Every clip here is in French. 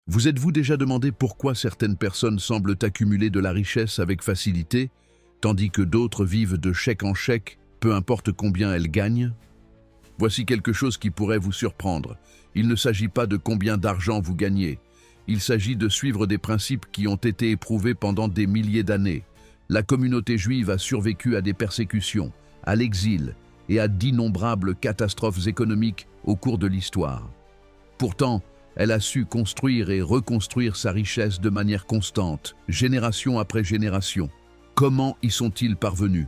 Vous êtes-vous déjà demandé pourquoi certaines personnes semblent accumuler de la richesse avec facilité, tandis que d'autres vivent de chèque en chèque, peu importe combien elles gagnent? Voici quelque chose qui pourrait vous surprendre. Il ne s'agit pas de combien d'argent vous gagnez. Il s'agit de suivre des principes qui ont été éprouvés pendant des milliers d'années. La communauté juive a survécu à des persécutions, à l'exil et à d'innombrables catastrophes économiques au cours de l'histoire. Pourtant, elle a su construire et reconstruire sa richesse de manière constante, génération après génération. Comment y sont-ils parvenus?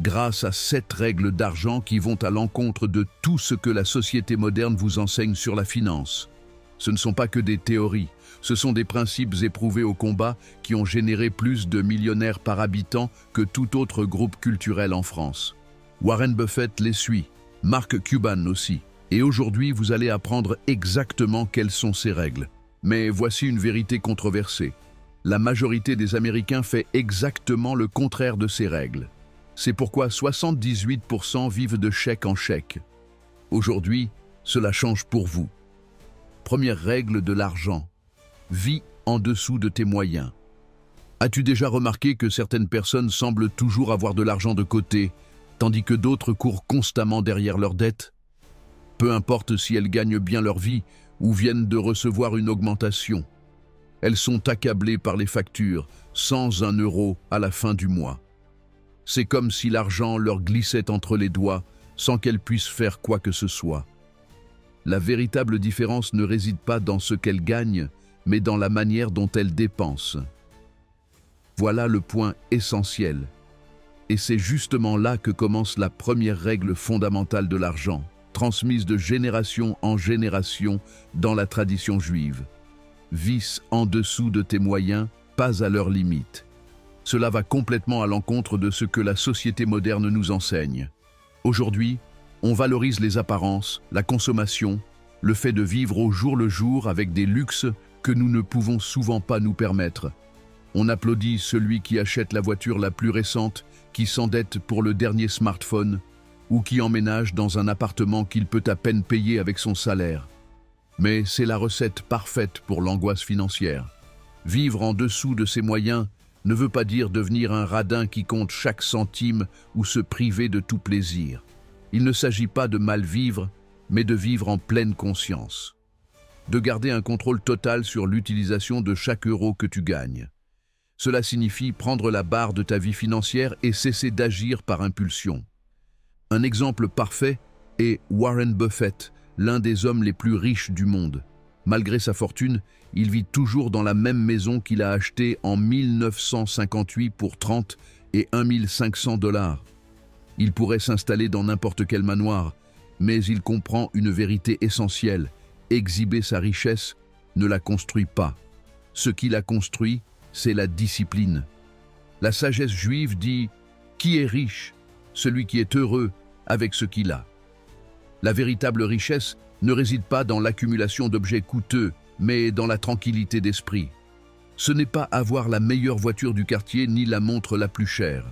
Grâce à 7 règles d'argent qui vont à l'encontre de tout ce que la société moderne vous enseigne sur la finance. Ce ne sont pas que des théories, ce sont des principes éprouvés au combat qui ont généré plus de millionnaires par habitant que tout autre groupe culturel en France. Warren Buffett les suit, Mark Cuban aussi. Et aujourd'hui, vous allez apprendre exactement quelles sont ces règles. Mais voici une vérité controversée. La majorité des Américains fait exactement le contraire de ces règles. C'est pourquoi 78% vivent de chèque en chèque. Aujourd'hui, cela change pour vous. Première règle de l'argent. Vis en dessous de tes moyens. As-tu déjà remarqué que certaines personnes semblent toujours avoir de l'argent de côté, tandis que d'autres courent constamment derrière leurs dettes? Peu importe si elles gagnent bien leur vie ou viennent de recevoir une augmentation. Elles sont accablées par les factures, sans un euro à la fin du mois. C'est comme si l'argent leur glissait entre les doigts sans qu'elles puissent faire quoi que ce soit. La véritable différence ne réside pas dans ce qu'elles gagnent, mais dans la manière dont elles dépensent. Voilà le point essentiel. Et c'est justement là que commence la première règle fondamentale de l'argent, transmise de génération en génération dans la tradition juive. Vis en dessous de tes moyens, pas à leurs limites. Cela va complètement à l'encontre de ce que la société moderne nous enseigne. Aujourd'hui, on valorise les apparences, la consommation, le fait de vivre au jour le jour avec des luxes que nous ne pouvons souvent pas nous permettre. On applaudit celui qui achète la voiture la plus récente, qui s'endette pour le dernier smartphone, ou qui emménage dans un appartement qu'il peut à peine payer avec son salaire. Mais c'est la recette parfaite pour l'angoisse financière. Vivre en dessous de ses moyens ne veut pas dire devenir un radin qui compte chaque centime ou se priver de tout plaisir. Il ne s'agit pas de mal vivre, mais de vivre en pleine conscience. De garder un contrôle total sur l'utilisation de chaque euro que tu gagnes. Cela signifie prendre la barre de ta vie financière et cesser d'agir par impulsion. Un exemple parfait est Warren Buffett, l'un des hommes les plus riches du monde. Malgré sa fortune, il vit toujours dans la même maison qu'il a achetée en 1958 pour 30 et 1 500 $. Il pourrait s'installer dans n'importe quel manoir, mais il comprend une vérité essentielle. Exhiber sa richesse ne la construit pas. Ce qui la construit, c'est la discipline. La sagesse juive dit « Qui est riche? Celui qui est heureux avec ce qu'il a. » La véritable richesse ne réside pas dans l'accumulation d'objets coûteux, mais dans la tranquillité d'esprit. Ce n'est pas avoir la meilleure voiture du quartier ni la montre la plus chère.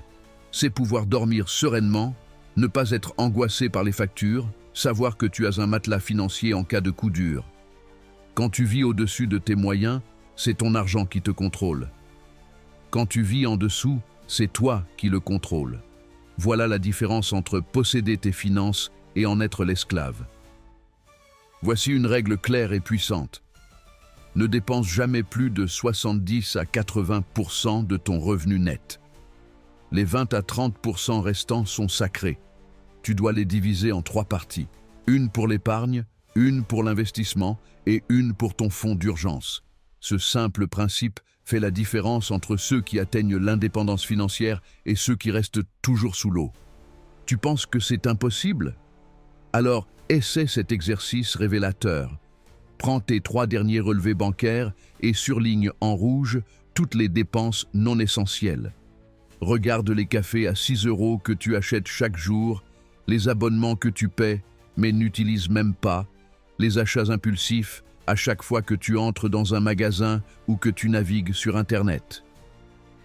C'est pouvoir dormir sereinement, ne pas être angoissé par les factures, savoir que tu as un matelas financier en cas de coup dur. Quand tu vis au-dessus de tes moyens, c'est ton argent qui te contrôle. Quand tu vis en dessous, c'est toi qui le contrôles. Voilà la différence entre posséder tes finances et en être l'esclave. Voici une règle claire et puissante. Ne dépense jamais plus de 70 à 80% de ton revenu net. Les 20 à 30% restants sont sacrés. Tu dois les diviser en 3 parties. Une pour l'épargne, une pour l'investissement et une pour ton fonds d'urgence. Ce simple principe fait la différence entre ceux qui atteignent l'indépendance financière et ceux qui restent toujours sous l'eau. Tu penses que c'est impossible? Alors, essaie cet exercice révélateur. Prends tes 3 derniers relevés bancaires et surligne en rouge toutes les dépenses non essentielles. Regarde les cafés à 6 € que tu achètes chaque jour, les abonnements que tu paies mais n'utilises même pas, les achats impulsifs à chaque fois que tu entres dans un magasin ou que tu navigues sur Internet.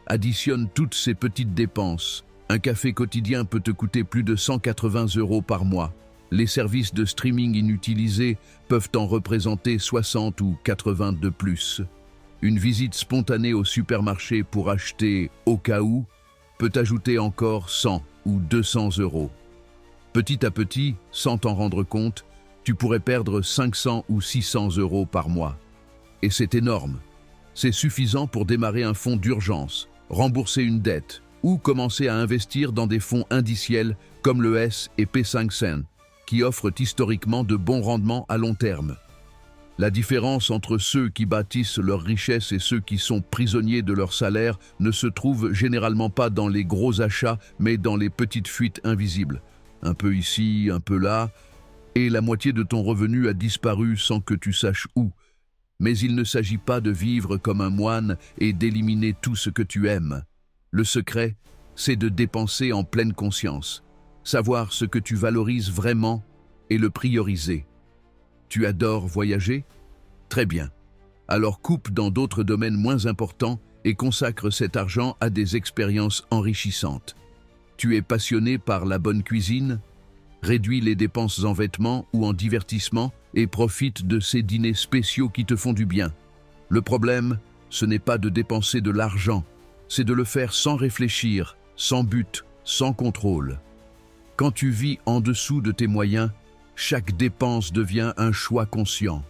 Additionne toutes ces petites dépenses. Un café quotidien peut te coûter plus de 180 € par mois. Les services de streaming inutilisés peuvent en représenter 60 ou 80 de plus. Une visite spontanée au supermarché pour acheter au cas où peut ajouter encore 100 ou 200 euros. Petit à petit, sans t'en rendre compte, tu pourrais perdre 500 ou 600 euros par mois. Et c'est énorme. C'est suffisant pour démarrer un fonds d'urgence, rembourser une dette ou commencer à investir dans des fonds indiciels comme le S et P500, qui offrent historiquement de bons rendements à long terme. La différence entre ceux qui bâtissent leur richesse et ceux qui sont prisonniers de leur salaire ne se trouve généralement pas dans les gros achats, mais dans les petites fuites invisibles. Un peu ici, un peu là, et la moitié de ton revenu a disparu sans que tu saches où. Mais il ne s'agit pas de vivre comme un moine et d'éliminer tout ce que tu aimes. Le secret, c'est de dépenser en pleine conscience, savoir ce que tu valorises vraiment et le prioriser. Tu adores voyager? Très bien. Alors coupe dans d'autres domaines moins importants et consacre cet argent à des expériences enrichissantes. Tu es passionné par la bonne cuisine? Réduis les dépenses en vêtements ou en divertissement et profite de ces dîners spéciaux qui te font du bien. Le problème, ce n'est pas de dépenser de l'argent, c'est de le faire sans réfléchir, sans but, sans contrôle. Quand tu vis en dessous de tes moyens, chaque dépense devient un choix conscient.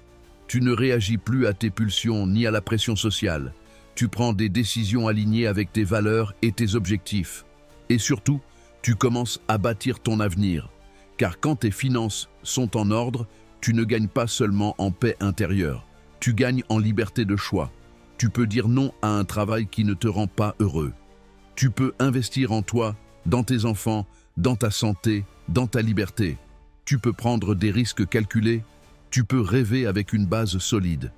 Tu ne réagis plus à tes pulsions ni à la pression sociale. Tu prends des décisions alignées avec tes valeurs et tes objectifs. Et surtout, tu commences à bâtir ton avenir. Car quand tes finances sont en ordre, tu ne gagnes pas seulement en paix intérieure. Tu gagnes en liberté de choix. Tu peux dire non à un travail qui ne te rend pas heureux. Tu peux investir en toi, dans tes enfants, dans ta santé, dans ta liberté. Tu peux prendre des risques calculés. Tu peux rêver avec une base solide.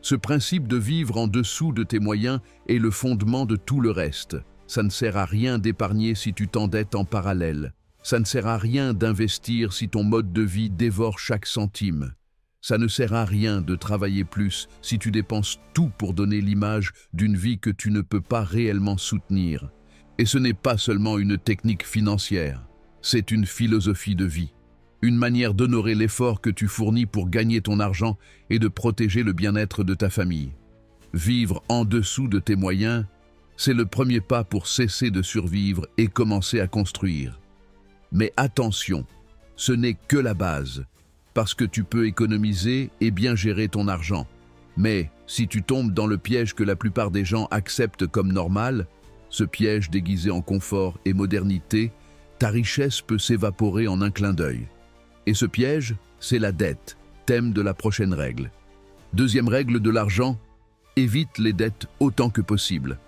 Ce principe de vivre en dessous de tes moyens est le fondement de tout le reste. Ça ne sert à rien d'épargner si tu t'endettes en parallèle. Ça ne sert à rien d'investir si ton mode de vie dévore chaque centime. Ça ne sert à rien de travailler plus si tu dépenses tout pour donner l'image d'une vie que tu ne peux pas réellement soutenir. Et ce n'est pas seulement une technique financière, c'est une philosophie de vie. Une manière d'honorer l'effort que tu fournis pour gagner ton argent et de protéger le bien-être de ta famille. Vivre en dessous de tes moyens, c'est le premier pas pour cesser de survivre et commencer à construire. Mais attention, ce n'est que la base, parce que tu peux économiser et bien gérer ton argent. Mais si tu tombes dans le piège que la plupart des gens acceptent comme normal, ce piège déguisé en confort et modernité, ta richesse peut s'évaporer en un clin d'œil. Et ce piège, c'est la dette, thème de la prochaine règle. Deuxième règle de l'argent, évite les dettes autant que possible.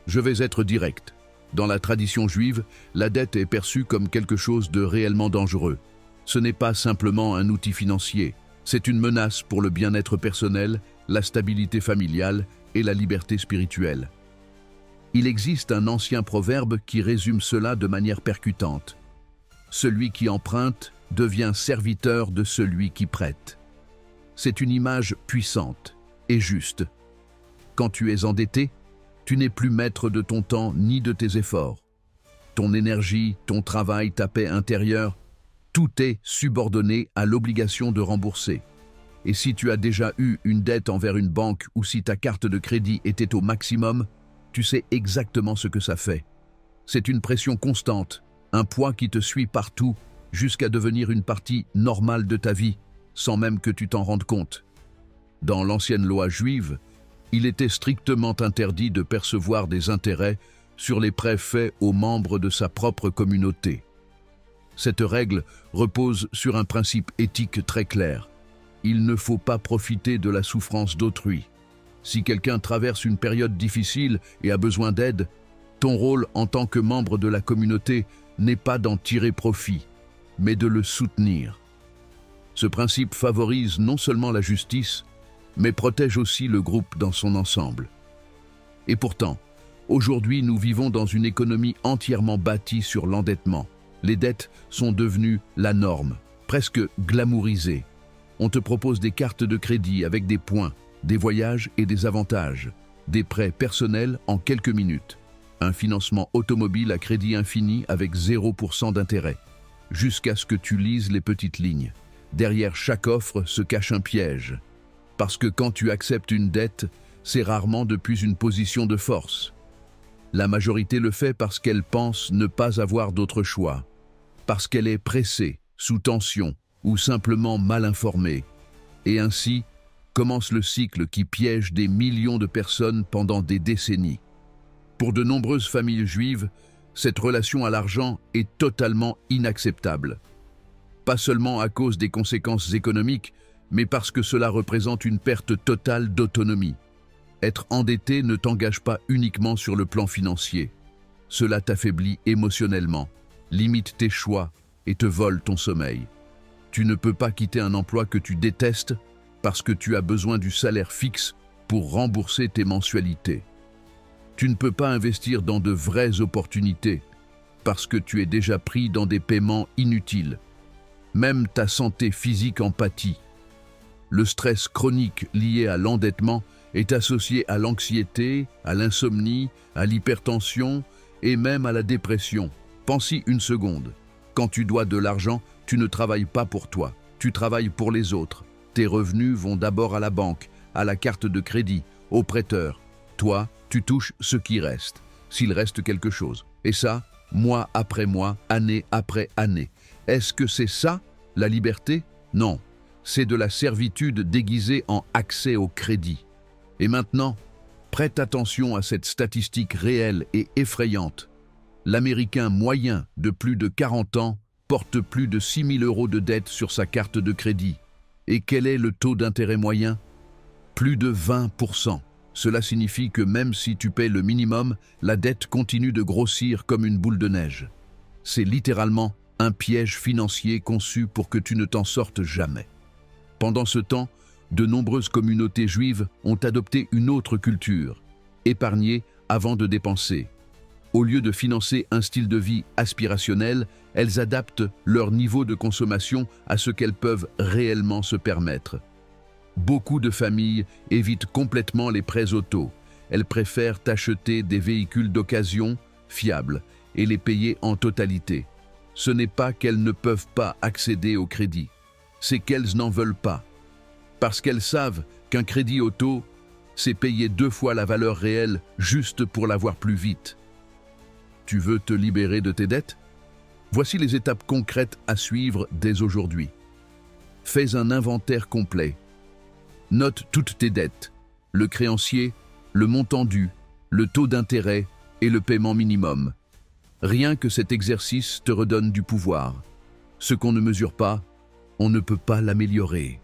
Je vais être direct. Dans la tradition juive, la dette est perçue comme quelque chose de réellement dangereux. Ce n'est pas simplement un outil financier, c'est une menace pour le bien-être personnel, la stabilité familiale et la liberté spirituelle. Il existe un ancien proverbe qui résume cela de manière percutante. Celui qui emprunte devient serviteur de celui qui prête. C'est une image puissante et juste. Quand tu es endetté, tu n'es plus maître de ton temps ni de tes efforts. Ton énergie, ton travail, ta paix intérieure, tout est subordonné à l'obligation de rembourser. Et si tu as déjà eu une dette envers une banque ou si ta carte de crédit était au maximum, tu sais exactement ce que ça fait. C'est une pression constante, un poids qui te suit partout jusqu'à devenir une partie normale de ta vie, sans même que tu t'en rendes compte. Dans l'ancienne loi juive, il était strictement interdit de percevoir des intérêts sur les prêts faits aux membres de sa propre communauté. Cette règle repose sur un principe éthique très clair. Il ne faut pas profiter de la souffrance d'autrui. Si quelqu'un traverse une période difficile et a besoin d'aide, ton rôle en tant que membre de la communauté n'est pas d'en tirer profit, mais de le soutenir. Ce principe favorise non seulement la justice, mais protège aussi le groupe dans son ensemble. Et pourtant, aujourd'hui nous vivons dans une économie entièrement bâtie sur l'endettement. Les dettes sont devenues la norme, presque glamourisées. On te propose des cartes de crédit avec des points, des voyages et des avantages, des prêts personnels en quelques minutes, un financement automobile à crédit infini avec 0% d'intérêt. jusqu'à ce que tu lises les petites lignes. Derrière chaque offre se cache un piège. Parce que quand tu acceptes une dette, c'est rarement depuis une position de force. La majorité le fait parce qu'elle pense ne pas avoir d'autre choix, parce qu'elle est pressée, sous tension ou simplement mal informée. Et ainsi commence le cycle qui piège des millions de personnes pendant des décennies. Pour de nombreuses familles juives, cette relation à l'argent est totalement inacceptable. Pas seulement à cause des conséquences économiques, mais parce que cela représente une perte totale d'autonomie. Être endetté ne t'engage pas uniquement sur le plan financier. Cela t'affaiblit émotionnellement, limite tes choix et te vole ton sommeil. Tu ne peux pas quitter un emploi que tu détestes parce que tu as besoin du salaire fixe pour rembourser tes mensualités. Tu ne peux pas investir dans de vraies opportunités parce que tu es déjà pris dans des paiements inutiles. Même ta santé physique en pâtit. Le stress chronique lié à l'endettement est associé à l'anxiété, à l'insomnie, à l'hypertension et même à la dépression. Pense-y une seconde. Quand tu dois de l'argent, tu ne travailles pas pour toi, tu travailles pour les autres. Tes revenus vont d'abord à la banque, à la carte de crédit, au prêteur. Toi, tu touches ce qui reste, s'il reste quelque chose. Et ça, mois après mois, année après année. Est-ce que c'est ça, la liberté? Non, c'est de la servitude déguisée en accès au crédit. Et maintenant, prête attention à cette statistique réelle et effrayante. L'Américain moyen de plus de 40 ans porte plus de 6 000 € de dette sur sa carte de crédit. Et quel est le taux d'intérêt moyen? Plus de 20%. Cela signifie que même si tu paies le minimum, la dette continue de grossir comme une boule de neige. C'est littéralement un piège financier conçu pour que tu ne t'en sortes jamais. Pendant ce temps, de nombreuses communautés juives ont adopté une autre culture, épargner avant de dépenser. Au lieu de financer un style de vie aspirationnel, elles adaptent leur niveau de consommation à ce qu'elles peuvent réellement se permettre. Beaucoup de familles évitent complètement les prêts auto. Elles préfèrent acheter des véhicules d'occasion fiables et les payer en totalité. Ce n'est pas qu'elles ne peuvent pas accéder au crédit, c'est qu'elles n'en veulent pas. Parce qu'elles savent qu'un crédit auto, c'est payer 2 fois la valeur réelle juste pour l'avoir plus vite. Tu veux te libérer de tes dettes? Voici les étapes concrètes à suivre dès aujourd'hui. Fais un inventaire complet. Note toutes tes dettes, le créancier, le montant dû, le taux d'intérêt et le paiement minimum. Rien que cet exercice te redonne du pouvoir. Ce qu'on ne mesure pas, on ne peut pas l'améliorer.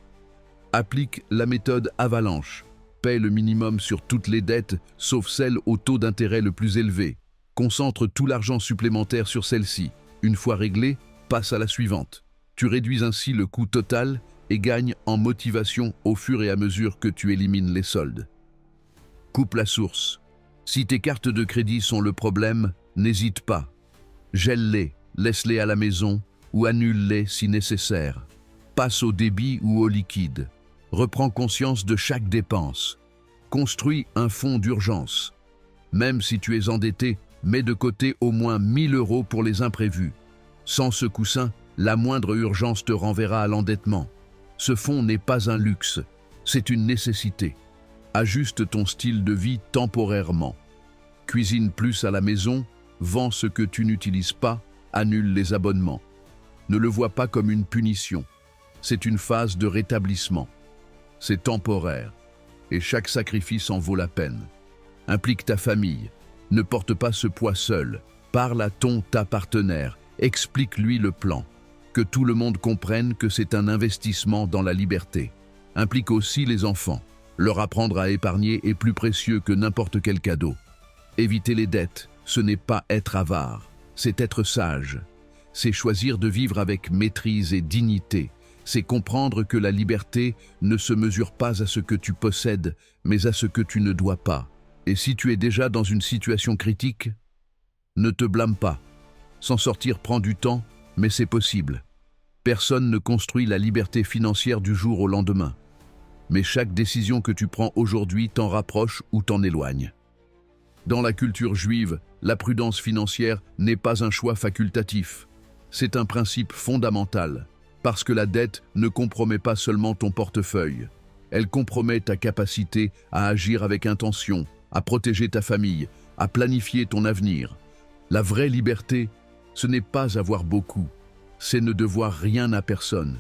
Applique la méthode avalanche. Paie le minimum sur toutes les dettes, sauf celles au taux d'intérêt le plus élevé. Concentre tout l'argent supplémentaire sur celle-ci. Une fois réglé, passe à la suivante. Tu réduis ainsi le coût total et gagnes en motivation au fur et à mesure que tu élimines les soldes. Coupe la source. Si tes cartes de crédit sont le problème, n'hésite pas. Gèle-les, laisse-les à la maison ou annule-les si nécessaire. Passe au débit ou au liquide. Reprends conscience de chaque dépense. Construis un fonds d'urgence. Même si tu es endetté, mets de côté au moins 1 000 € pour les imprévus. Sans ce coussin, la moindre urgence te renverra à l'endettement. Ce fonds n'est pas un luxe, c'est une nécessité. Ajuste ton style de vie temporairement. Cuisine plus à la maison, vends ce que tu n'utilises pas, annule les abonnements. Ne le vois pas comme une punition. C'est une phase de rétablissement. C'est temporaire, et chaque sacrifice en vaut la peine. Implique ta famille. Ne porte pas ce poids seul. Parle à ta partenaire. Explique-lui le plan. Que tout le monde comprenne que c'est un investissement dans la liberté. Implique aussi les enfants. Leur apprendre à épargner est plus précieux que n'importe quel cadeau. Éviter les dettes, ce n'est pas être avare, c'est être sage. C'est choisir de vivre avec maîtrise et dignité. C'est comprendre que la liberté ne se mesure pas à ce que tu possèdes, mais à ce que tu ne dois pas. Et si tu es déjà dans une situation critique, ne te blâme pas. S'en sortir prend du temps, mais c'est possible. Personne ne construit la liberté financière du jour au lendemain. Mais chaque décision que tu prends aujourd'hui t'en rapproche ou t'en éloigne. Dans la culture juive, la prudence financière n'est pas un choix facultatif. C'est un principe fondamental, parce que la dette ne compromet pas seulement ton portefeuille. Elle compromet ta capacité à agir avec intention, à protéger ta famille, à planifier ton avenir. La vraie liberté, ce n'est pas avoir beaucoup, c'est ne devoir rien à personne.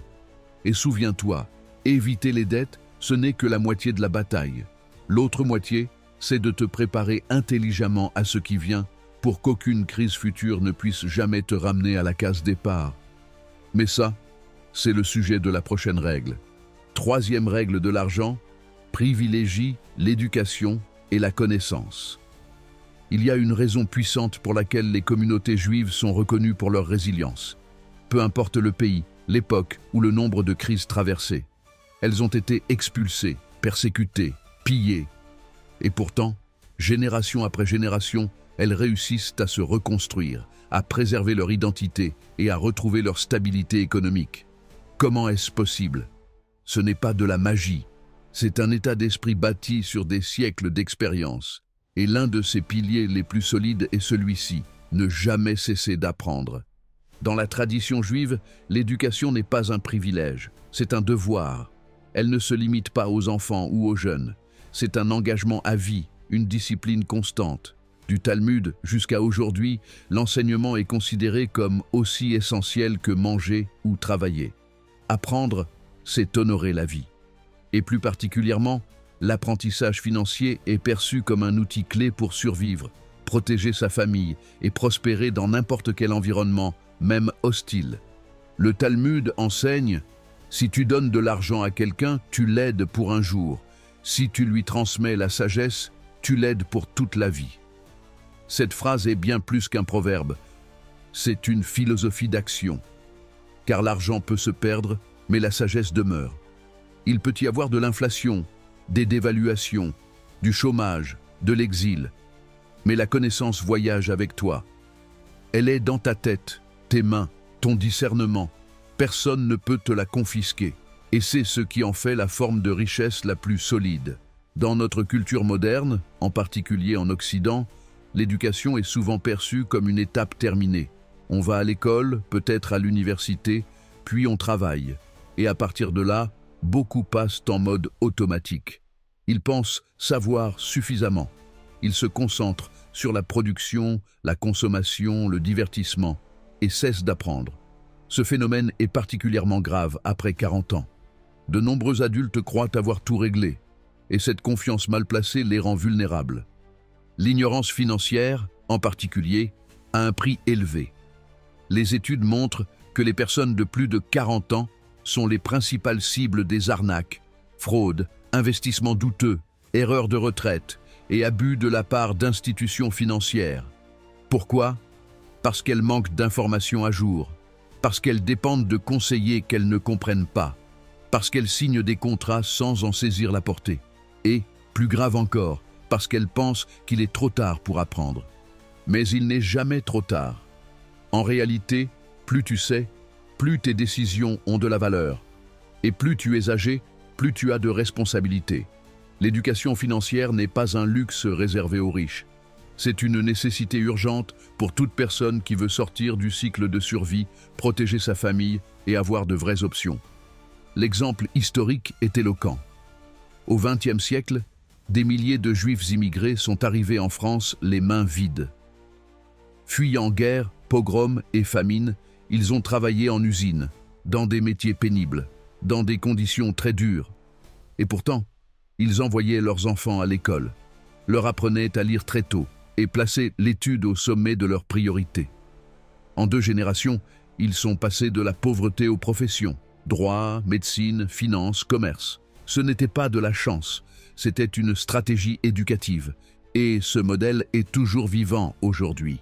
Et souviens-toi, éviter les dettes, ce n'est que la moitié de la bataille. L'autre moitié, c'est de te préparer intelligemment à ce qui vient pour qu'aucune crise future ne puisse jamais te ramener à la case départ. Mais ça, c'est le sujet de la prochaine règle. Troisième règle de l'argent, privilégie l'éducation et la connaissance. Il y a une raison puissante pour laquelle les communautés juives sont reconnues pour leur résilience. Peu importe le pays, l'époque ou le nombre de crises traversées. Elles ont été expulsées, persécutées, pillées. Et pourtant, génération après génération, elles réussissent à se reconstruire, à préserver leur identité et à retrouver leur stabilité économique. Comment est-ce possible? Ce n'est pas de la magie, c'est un état d'esprit bâti sur des siècles d'expérience. Et l'un de ses piliers les plus solides est celui-ci, ne jamais cesser d'apprendre. Dans la tradition juive, l'éducation n'est pas un privilège, c'est un devoir. Elle ne se limite pas aux enfants ou aux jeunes. C'est un engagement à vie, une discipline constante. Du Talmud jusqu'à aujourd'hui, l'enseignement est considéré comme aussi essentiel que manger ou travailler. Apprendre, c'est honorer la vie. Et plus particulièrement, l'apprentissage financier est perçu comme un outil clé pour survivre, protéger sa famille et prospérer dans n'importe quel environnement, même hostile. Le Talmud enseigne « Si tu donnes de l'argent à quelqu'un, tu l'aides pour un jour. Si tu lui transmets la sagesse, tu l'aides pour toute la vie. » Cette phrase est bien plus qu'un proverbe. C'est une philosophie d'action. Car l'argent peut se perdre, mais la sagesse demeure. Il peut y avoir de l'inflation, des dévaluations, du chômage, de l'exil. Mais la connaissance voyage avec toi. Elle est dans ta tête, tes mains, ton discernement. Personne ne peut te la confisquer. Et c'est ce qui en fait la forme de richesse la plus solide. Dans notre culture moderne, en particulier en Occident, l'éducation est souvent perçue comme une étape terminée. On va à l'école, peut-être à l'université, puis on travaille. Et à partir de là, beaucoup passent en mode automatique. Ils pensent savoir suffisamment. Ils se concentrent sur la production, la consommation, le divertissement, et cessent d'apprendre. Ce phénomène est particulièrement grave après 40 ans. De nombreux adultes croient avoir tout réglé, et cette confiance mal placée les rend vulnérables. L'ignorance financière, en particulier, a un prix élevé. Les études montrent que les personnes de plus de 40 ans sont les principales cibles des arnaques, fraudes, investissements douteux, erreurs de retraite et abus de la part d'institutions financières. Pourquoi? Parce qu'elles manquent d'informations à jour, parce qu'elles dépendent de conseillers qu'elles ne comprennent pas, parce qu'elles signent des contrats sans en saisir la portée, et, plus grave encore, parce qu'elles pensent qu'il est trop tard pour apprendre. Mais il n'est jamais trop tard. En réalité, plus tu sais, plus tes décisions ont de la valeur. Et plus tu es âgé, plus tu as de responsabilités. L'éducation financière n'est pas un luxe réservé aux riches. C'est une nécessité urgente pour toute personne qui veut sortir du cycle de survie, protéger sa famille et avoir de vraies options. L'exemple historique est éloquent. Au XXe siècle, des milliers de Juifs immigrés sont arrivés en France les mains vides. Fuyant guerre, pogroms et famine, ils ont travaillé en usine, dans des métiers pénibles, dans des conditions très dures. Et pourtant, ils envoyaient leurs enfants à l'école, leur apprenaient à lire très tôt et plaçaient l'étude au sommet de leurs priorités. En 2 générations, ils sont passés de la pauvreté aux professions, droit, médecine, finance, commerce. Ce n'était pas de la chance, c'était une stratégie éducative, et ce modèle est toujours vivant aujourd'hui.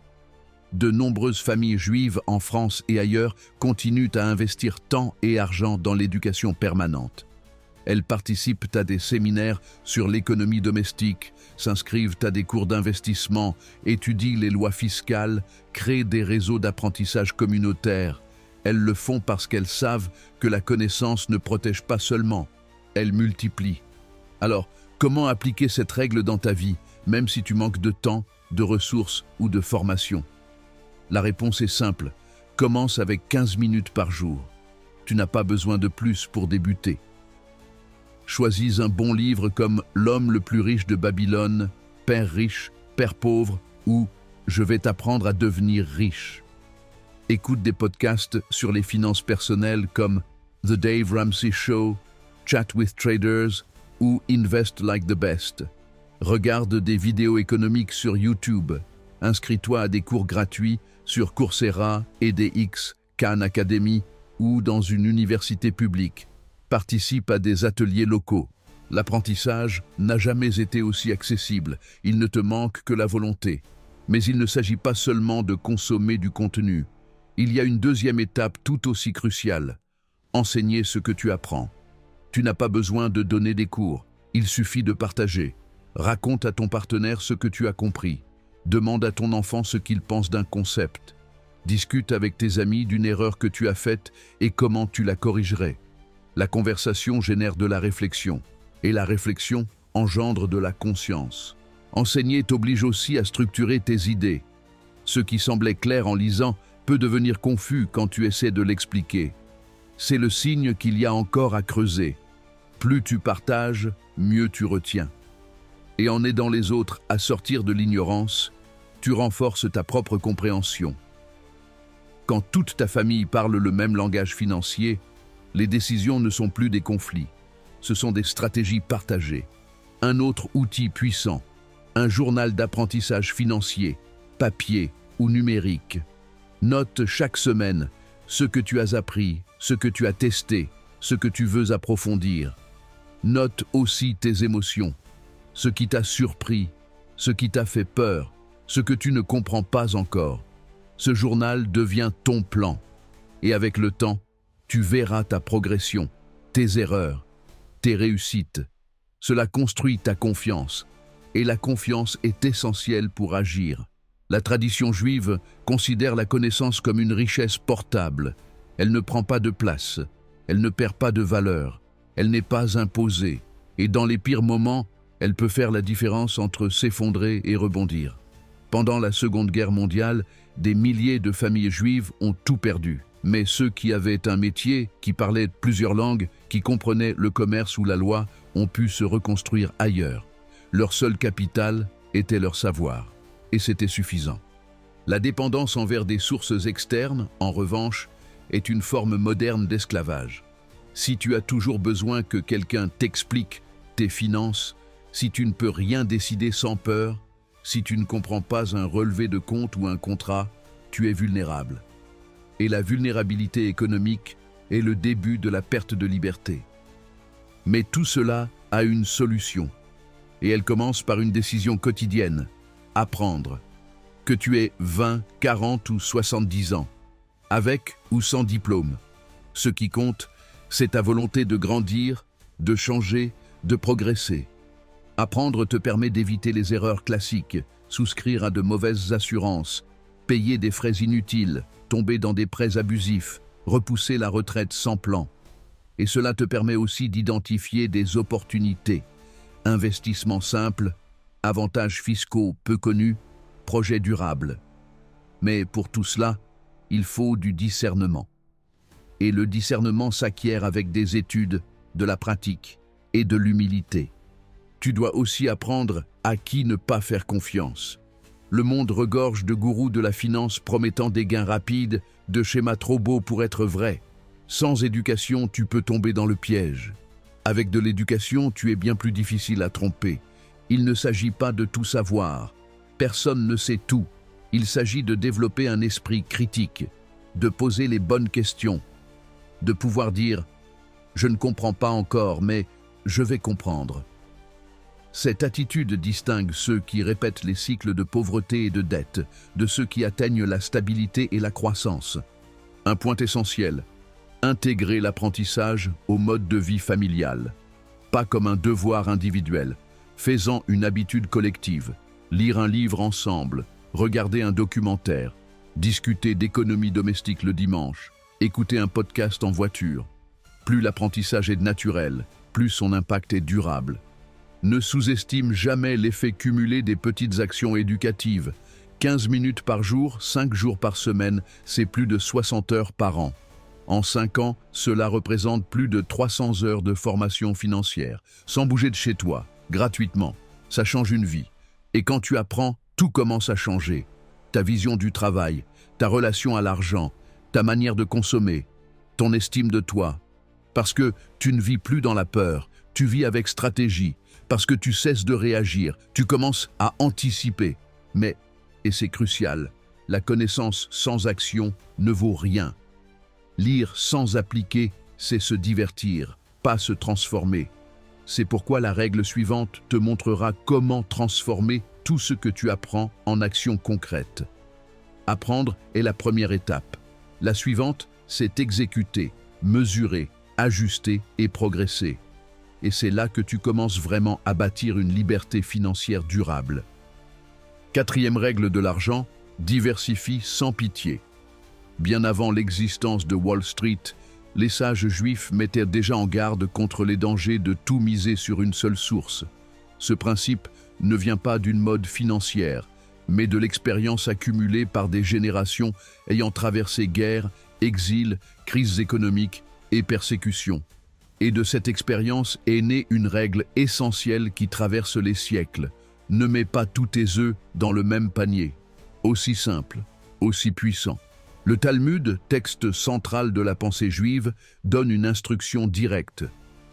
De nombreuses familles juives en France et ailleurs continuent à investir temps et argent dans l'éducation permanente. Elles participent à des séminaires sur l'économie domestique, s'inscrivent à des cours d'investissement, étudient les lois fiscales, créent des réseaux d'apprentissage communautaires. Elles le font parce qu'elles savent que la connaissance ne protège pas seulement, elle multiplie. Alors, comment appliquer cette règle dans ta vie, même si tu manques de temps, de ressources ou de formation? La réponse est simple. Commence avec 15 minutes par jour. Tu n'as pas besoin de plus pour débuter. Choisis un bon livre comme L'homme le plus riche de Babylone, Père riche, Père pauvre ou Je vais t'apprendre à devenir riche. Écoute des podcasts sur les finances personnelles comme The Dave Ramsey Show, Chat with Traders ou Invest Like the Best. Regarde des vidéos économiques sur YouTube. Inscris-toi à des cours gratuits sur Coursera, EDX, Khan Academy ou dans une université publique. Participe à des ateliers locaux. L'apprentissage n'a jamais été aussi accessible. Il ne te manque que la volonté. Mais il ne s'agit pas seulement de consommer du contenu. Il y a une deuxième étape tout aussi cruciale. Enseigner ce que tu apprends. Tu n'as pas besoin de donner des cours. Il suffit de partager. Raconte à ton partenaire ce que tu as compris. Demande à ton enfant ce qu'il pense d'un concept. Discute avec tes amis d'une erreur que tu as faite et comment tu la corrigerais. La conversation génère de la réflexion, et la réflexion engendre de la conscience. Enseigner t'oblige aussi à structurer tes idées. Ce qui semblait clair en lisant peut devenir confus quand tu essaies de l'expliquer. C'est le signe qu'il y a encore à creuser. Plus tu partages, mieux tu retiens. Et en aidant les autres à sortir de l'ignorance, tu renforces ta propre compréhension. Quand toute ta famille parle le même langage financier, les décisions ne sont plus des conflits. Ce sont des stratégies partagées. Un autre outil puissant, un journal d'apprentissage financier, papier ou numérique. Note chaque semaine ce que tu as appris, ce que tu as testé, ce que tu veux approfondir. Note aussi tes émotions, ce qui t'a surpris, ce qui t'a fait peur, ce que tu ne comprends pas encore. Ce journal devient ton plan. Et avec le temps, tu verras ta progression, tes erreurs, tes réussites. Cela construit ta confiance. Et la confiance est essentielle pour agir. La tradition juive considère la connaissance comme une richesse portable. Elle ne prend pas de place, elle ne perd pas de valeur, elle n'est pas imposée. Et dans les pires moments, elle peut faire la différence entre s'effondrer et rebondir. Pendant la Seconde Guerre mondiale, des milliers de familles juives ont tout perdu. Mais ceux qui avaient un métier, qui parlaient plusieurs langues, qui comprenaient le commerce ou la loi, ont pu se reconstruire ailleurs. Leur seul capital était leur savoir. Et c'était suffisant. La dépendance envers des sources externes, en revanche, est une forme moderne d'esclavage. Si tu as toujours besoin que quelqu'un t'explique tes finances, si tu ne peux rien décider sans peur, si tu ne comprends pas un relevé de compte ou un contrat, tu es vulnérable. Et la vulnérabilité économique est le début de la perte de liberté. Mais tout cela a une solution. Et elle commence par une décision quotidienne. Apprendre. Que tu aies 20, 40 ou 70 ans. Avec ou sans diplôme. Ce qui compte, c'est ta volonté de grandir, de changer, de progresser. Apprendre te permet d'éviter les erreurs classiques, souscrire à de mauvaises assurances, payer des frais inutiles, tomber dans des prêts abusifs, repousser la retraite sans plan. Et cela te permet aussi d'identifier des opportunités. Investissements simples, avantages fiscaux peu connus, projets durables. Mais pour tout cela, il faut du discernement. Et le discernement s'acquiert avec des études, de la pratique et de l'humilité. Tu dois aussi apprendre à qui ne pas faire confiance. Le monde regorge de gourous de la finance promettant des gains rapides, de schémas trop beaux pour être vrais. Sans éducation, tu peux tomber dans le piège. Avec de l'éducation, tu es bien plus difficile à tromper. Il ne s'agit pas de tout savoir. Personne ne sait tout. Il s'agit de développer un esprit critique, de poser les bonnes questions, de pouvoir dire « Je ne comprends pas encore, mais je vais comprendre ». Cette attitude distingue ceux qui répètent les cycles de pauvreté et de dette de ceux qui atteignent la stabilité et la croissance. Un point essentiel, intégrer l'apprentissage au mode de vie familial. Pas comme un devoir individuel, faisant une habitude collective, lire un livre ensemble, regarder un documentaire, discuter d'économie domestique le dimanche, écouter un podcast en voiture. Plus l'apprentissage est naturel, plus son impact est durable. Ne sous-estime jamais l'effet cumulé des petites actions éducatives. 15 minutes par jour, 5 jours par semaine, c'est plus de 60 heures par an. En 5 ans, cela représente plus de 300 heures de formation financière, sans bouger de chez toi, gratuitement. Ça change une vie. Et quand tu apprends, tout commence à changer. Ta vision du travail, ta relation à l'argent, ta manière de consommer, ton estime de toi. Parce que tu ne vis plus dans la peur, tu vis avec stratégie. Parce que tu cesses de réagir, tu commences à anticiper. Mais, et c'est crucial, la connaissance sans action ne vaut rien. Lire sans appliquer, c'est se divertir, pas se transformer. C'est pourquoi la règle suivante te montrera comment transformer tout ce que tu apprends en actions concrètes. Apprendre est la première étape. La suivante, c'est exécuter, mesurer, ajuster et progresser. Et c'est là que tu commences vraiment à bâtir une liberté financière durable. Quatrième règle de l'argent, diversifie sans pitié. Bien avant l'existence de Wall Street, les sages juifs mettaient déjà en garde contre les dangers de tout miser sur une seule source. Ce principe ne vient pas d'une mode financière, mais de l'expérience accumulée par des générations ayant traversé guerres, exil, crises économiques et persécutions. Et de cette expérience est née une règle essentielle qui traverse les siècles. Ne mets pas tous tes œufs dans le même panier. Aussi simple, aussi puissant. Le Talmud, texte central de la pensée juive, donne une instruction directe.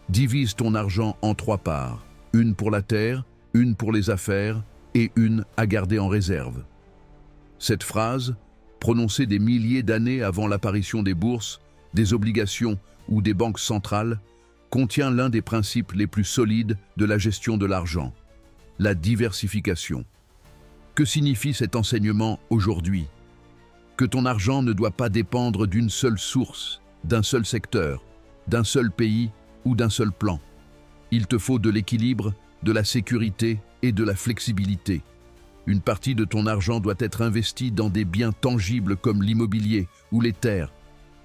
Divise ton argent en 3 parts. Une pour la terre, une pour les affaires et une à garder en réserve. Cette phrase, prononcée des milliers d'années avant l'apparition des bourses, des obligations ou des banques centrales, contient l'un des principes les plus solides de la gestion de l'argent, la diversification. Que signifie cet enseignement aujourd'hui? Que ton argent ne doit pas dépendre d'une seule source, d'un seul secteur, d'un seul pays ou d'un seul plan. Il te faut de l'équilibre, de la sécurité et de la flexibilité. Une partie de ton argent doit être investie dans des biens tangibles comme l'immobilier ou les terres.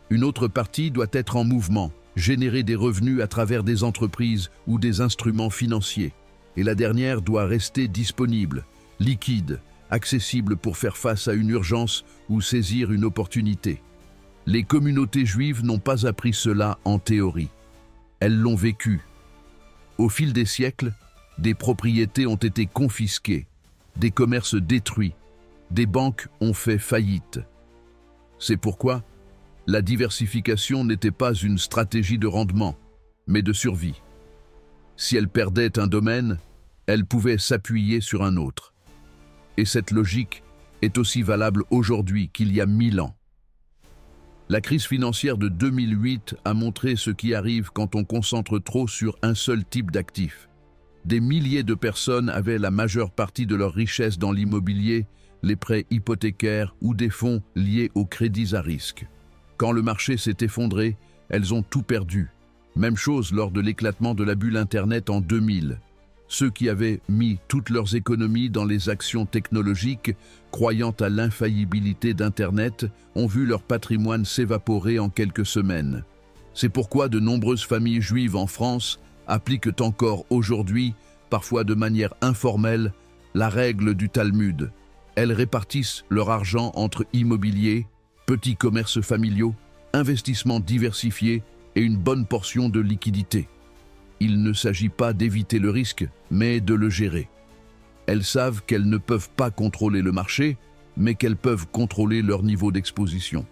Une autre partie doit être en mouvement, générer des revenus à travers des entreprises ou des instruments financiers. Et la dernière doit rester disponible, liquide, accessible pour faire face à une urgence ou saisir une opportunité. Les communautés juives n'ont pas appris cela en théorie. Elles l'ont vécu. Au fil des siècles, des propriétés ont été confisquées, des commerces détruits, des banques ont fait faillite. C'est pourquoi la diversification n'était pas une stratégie de rendement, mais de survie. Si elle perdait un domaine, elle pouvait s'appuyer sur un autre. Et cette logique est aussi valable aujourd'hui qu'il y a 1000 ans. La crise financière de 2008 a montré ce qui arrive quand on concentre trop sur un seul type d'actifs. Des milliers de personnes avaient la majeure partie de leur richesse dans l'immobilier, les prêts hypothécaires ou des fonds liés aux crédits à risque. Quand le marché s'est effondré, elles ont tout perdu. Même chose lors de l'éclatement de la bulle Internet en 2000. Ceux qui avaient mis toutes leurs économies dans les actions technologiques, croyant à l'infaillibilité d'Internet, ont vu leur patrimoine s'évaporer en quelques semaines. C'est pourquoi de nombreuses familles juives en France appliquent encore aujourd'hui, parfois de manière informelle, la règle du Talmud. Elles répartissent leur argent entre immobilier, petits commerces familiaux, investissements diversifiés et une bonne portion de liquidité. Il ne s'agit pas d'éviter le risque, mais de le gérer. Elles savent qu'elles ne peuvent pas contrôler le marché, mais qu'elles peuvent contrôler leur niveau d'exposition.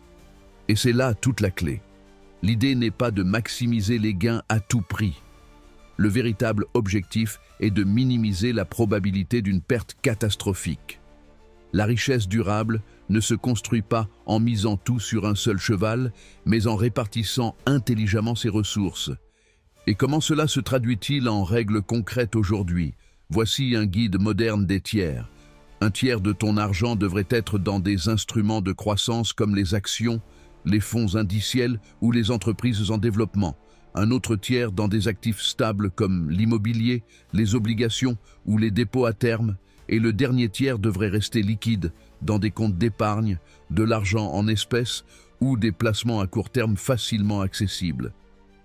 Et c'est là toute la clé. L'idée n'est pas de maximiser les gains à tout prix. Le véritable objectif est de minimiser la probabilité d'une perte catastrophique. La richesse durable ne se construit pas en misant tout sur un seul cheval, mais en répartissant intelligemment ses ressources. Et comment cela se traduit-il en règles concrètes aujourd'hui? Voici un guide moderne des tiers. Un tiers de ton argent devrait être dans des instruments de croissance comme les actions, les fonds indiciels ou les entreprises en développement. Un autre tiers dans des actifs stables comme l'immobilier, les obligations ou les dépôts à terme. Et le dernier tiers devrait rester liquide dans des comptes d'épargne, de l'argent en espèces ou des placements à court terme facilement accessibles.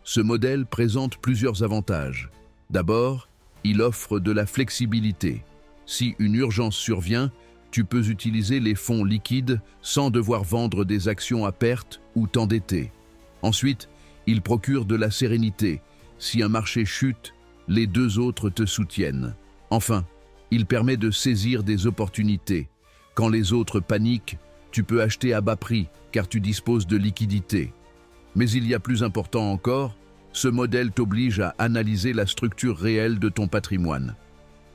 Ce modèle présente plusieurs avantages. D'abord, il offre de la flexibilité. Si une urgence survient, Tu peux utiliser les fonds liquides sans devoir vendre des actions à perte ou t'endetter. Ensuite, il procure de la sérénité. Si un marché chute, les deux autres te soutiennent. Enfin, il permet de saisir des opportunités. Quand les autres paniquent, tu peux acheter à bas prix car tu disposes de liquidités. Mais il y a plus important encore, ce modèle t'oblige à analyser la structure réelle de ton patrimoine.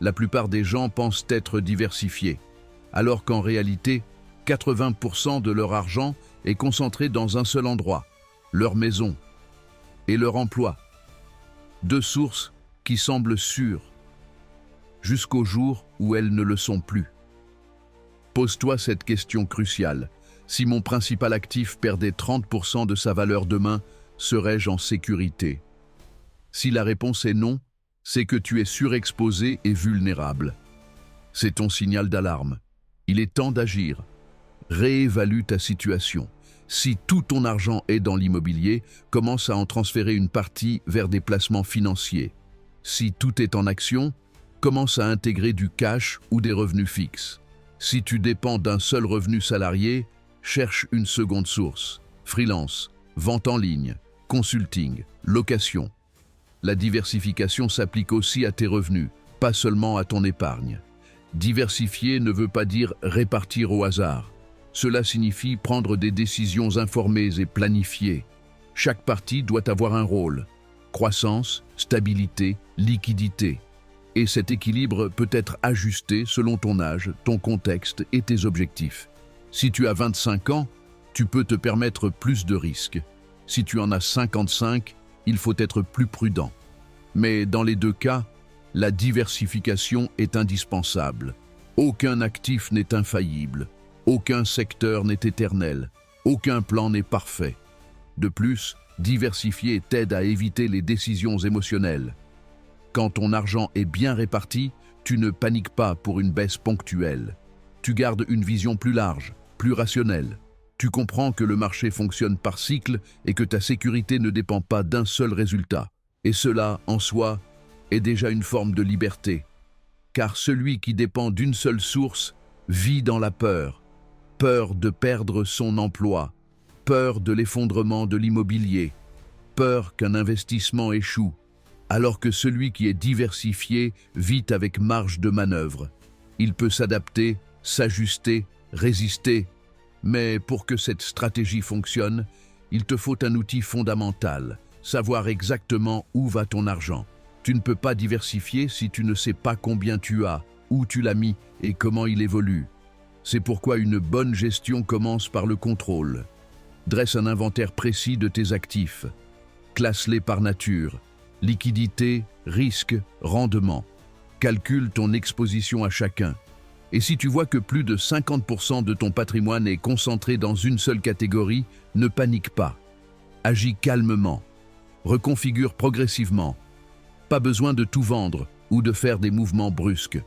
La plupart des gens pensent être diversifiés, alors qu'en réalité, 80% de leur argent est concentré dans un seul endroit, leur maison et leur emploi. Deux sources qui semblent sûres, jusqu'au jour où elles ne le sont plus. Pose-toi cette question cruciale. Si mon principal actif perdait 30% de sa valeur demain, serais-je en sécurité? Si la réponse est non, c'est que tu es surexposé et vulnérable. C'est ton signal d'alarme. Il est temps d'agir. Réévalue ta situation. Si tout ton argent est dans l'immobilier, commence à en transférer une partie vers des placements financiers. Si tout est en action, commence à intégrer du cash ou des revenus fixes. Si tu dépends d'un seul revenu salarié, cherche une seconde source. Freelance, vente en ligne, consulting, location. La diversification s'applique aussi à tes revenus, pas seulement à ton épargne. Diversifier ne veut pas dire répartir au hasard. Cela signifie prendre des décisions informées et planifiées. Chaque partie doit avoir un rôle. Croissance, stabilité, liquidité. Et cet équilibre peut être ajusté selon ton âge, ton contexte et tes objectifs. Si tu as 25 ans, tu peux te permettre plus de risques. Si tu en as 55, il faut être plus prudent. Mais dans les deux cas, la diversification est indispensable. Aucun actif n'est infaillible. Aucun secteur n'est éternel. Aucun plan n'est parfait. De plus, diversifier t'aide à éviter les décisions émotionnelles. Quand ton argent est bien réparti, tu ne paniques pas pour une baisse ponctuelle. Tu gardes une vision plus large, plus rationnelle. Tu comprends que le marché fonctionne par cycle et que ta sécurité ne dépend pas d'un seul résultat. Et cela, en soi, est déjà une forme de liberté. Car celui qui dépend d'une seule source vit dans la peur. Peur de perdre son emploi, peur de l'effondrement de l'immobilier, peur qu'un investissement échoue, alors que celui qui est diversifié vit avec marge de manœuvre. Il peut s'adapter, s'ajuster, résister. Mais pour que cette stratégie fonctionne, il te faut un outil fondamental, savoir exactement où va ton argent. Tu ne peux pas diversifier si tu ne sais pas combien tu as, où tu l'as mis et comment il évolue. C'est pourquoi une bonne gestion commence par le contrôle. Dresse un inventaire précis de tes actifs. Classe-les par nature. Liquidité, risque, rendement. Calcule ton exposition à chacun. Et si tu vois que plus de 50% de ton patrimoine est concentré dans une seule catégorie, ne panique pas. Agis calmement. Reconfigure progressivement. Pas besoin de tout vendre ou de faire des mouvements brusques.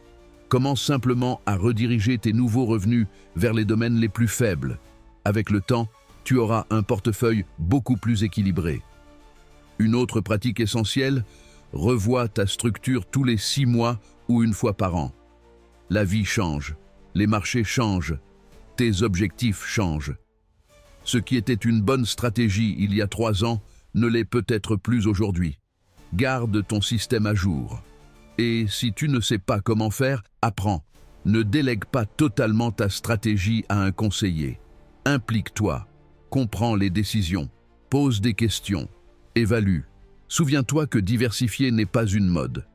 Commence simplement à rediriger tes nouveaux revenus vers les domaines les plus faibles. Avec le temps, tu auras un portefeuille beaucoup plus équilibré. Une autre pratique essentielle, revois ta structure tous les 6 mois ou une fois par an. La vie change, les marchés changent, tes objectifs changent. Ce qui était une bonne stratégie il y a 3 ans ne l'est peut-être plus aujourd'hui. Garde ton système à jour. Et si tu ne sais pas comment faire, apprends. Ne délègue pas totalement ta stratégie à un conseiller. Implique-toi, comprends les décisions, pose des questions, évalue. Souviens-toi que diversifier n'est pas une mode.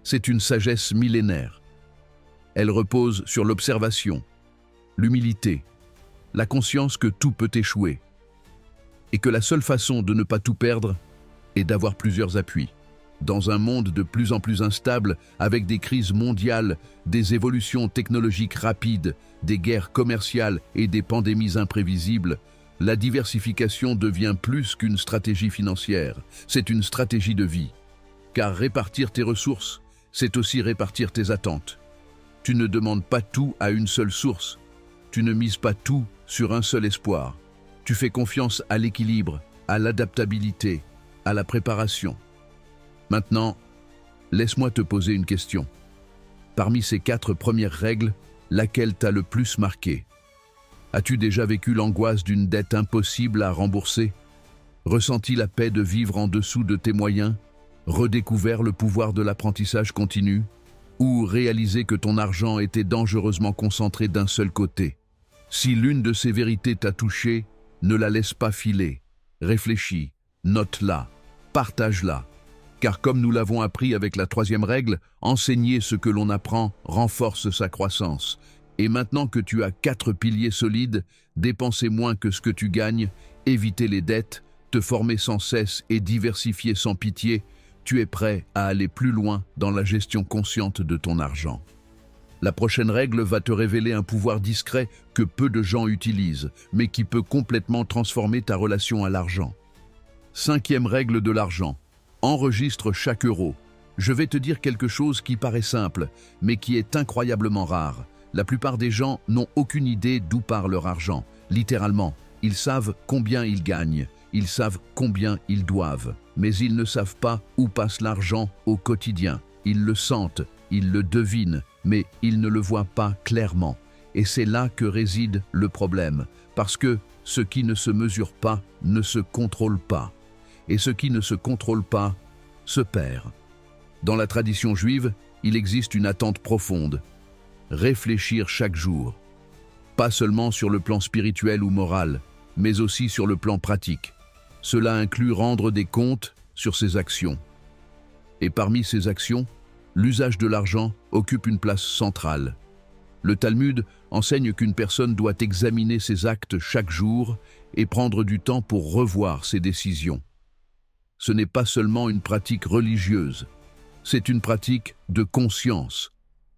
C'est une sagesse millénaire. Elle repose sur l'observation, l'humilité, la conscience que tout peut échouer et que la seule façon de ne pas tout perdre est d'avoir plusieurs appuis. Dans un monde de plus en plus instable, avec des crises mondiales, des évolutions technologiques rapides, des guerres commerciales et des pandémies imprévisibles, la diversification devient plus qu'une stratégie financière, c'est une stratégie de vie. Car répartir tes ressources, c'est aussi répartir tes attentes. Tu ne demandes pas tout à une seule source, tu ne mises pas tout sur un seul espoir. Tu fais confiance à l'équilibre, à l'adaptabilité, à la préparation. Maintenant, laisse-moi te poser une question. Parmi ces 4 premières règles, laquelle t'a le plus marqué? As-tu déjà vécu l'angoisse d'une dette impossible à rembourser? Ressenti la paix de vivre en dessous de tes moyens? Redécouvert le pouvoir de l'apprentissage continu? Ou réalisé que ton argent était dangereusement concentré d'un seul côté? Si l'une de ces vérités t'a touché, ne la laisse pas filer. Réfléchis, note-la, partage-la. Car comme nous l'avons appris avec la 3e règle, enseigner ce que l'on apprend renforce sa croissance. Et maintenant que tu as 4 piliers solides, dépenser moins que ce que tu gagnes, éviter les dettes, te former sans cesse et diversifier sans pitié, tu es prêt à aller plus loin dans la gestion consciente de ton argent. La prochaine règle va te révéler un pouvoir discret que peu de gens utilisent, mais qui peut complètement transformer ta relation à l'argent. 5e règle de l'argent. Enregistre chaque euro. Je vais te dire quelque chose qui paraît simple, mais qui est incroyablement rare. La plupart des gens n'ont aucune idée d'où part leur argent. Littéralement, ils savent combien ils gagnent, ils savent combien ils doivent, mais ils ne savent pas où passe l'argent au quotidien. Ils le sentent, ils le devinent, mais ils ne le voient pas clairement. Et c'est là que réside le problème, parce que ce qui ne se mesure pas ne se contrôle pas. Et ce qui ne se contrôle pas se perd. Dans la tradition juive, il existe une attente profonde. Réfléchir chaque jour. Pas seulement sur le plan spirituel ou moral, mais aussi sur le plan pratique. Cela inclut rendre des comptes sur ses actions. Et parmi ces actions, l'usage de l'argent occupe une place centrale. Le Talmud enseigne qu'une personne doit examiner ses actes chaque jour et prendre du temps pour revoir ses décisions. Ce n'est pas seulement une pratique religieuse, c'est une pratique de conscience,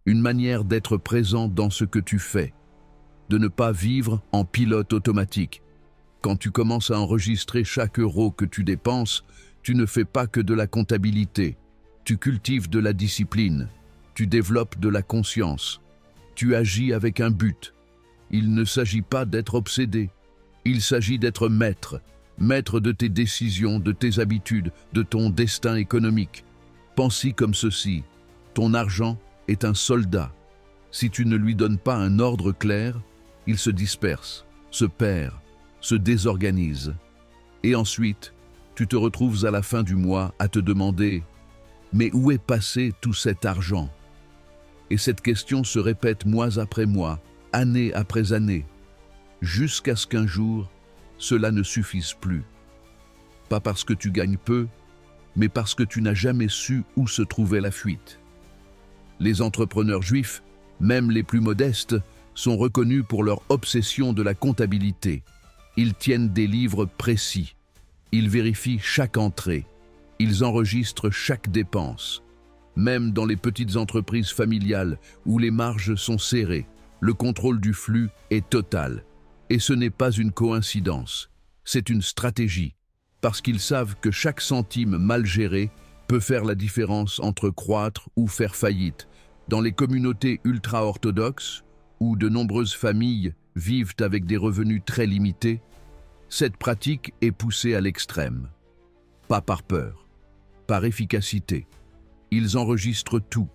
une manière d'être présent dans ce que tu fais, de ne pas vivre en pilote automatique. Quand tu commences à enregistrer chaque euro que tu dépenses, tu ne fais pas que de la comptabilité, tu cultives de la discipline, tu développes de la conscience, tu agis avec un but. Il ne s'agit pas d'être obsédé, il s'agit d'être maître de tes décisions, de tes habitudes, de ton destin économique. Pense-y comme ceci, ton argent est un soldat. Si tu ne lui donnes pas un ordre clair, il se disperse, se perd, se désorganise. Et ensuite, tu te retrouves à la fin du mois à te demander « Mais où est passé tout cet argent ?» Et cette question se répète mois après mois, année après année, jusqu'à ce qu'un jour, cela ne suffise plus. Pas parce que tu gagnes peu, mais parce que tu n'as jamais su où se trouvait la fuite. Les entrepreneurs juifs, même les plus modestes, sont reconnus pour leur obsession de la comptabilité. Ils tiennent des livres précis. Ils vérifient chaque entrée. Ils enregistrent chaque dépense. Même dans les petites entreprises familiales où les marges sont serrées, le contrôle du flux est total. Et ce n'est pas une coïncidence, c'est une stratégie, parce qu'ils savent que chaque centime mal géré peut faire la différence entre croître ou faire faillite. Dans les communautés ultra-orthodoxes, où de nombreuses familles vivent avec des revenus très limités, cette pratique est poussée à l'extrême. Pas par peur, par efficacité. Ils enregistrent tout.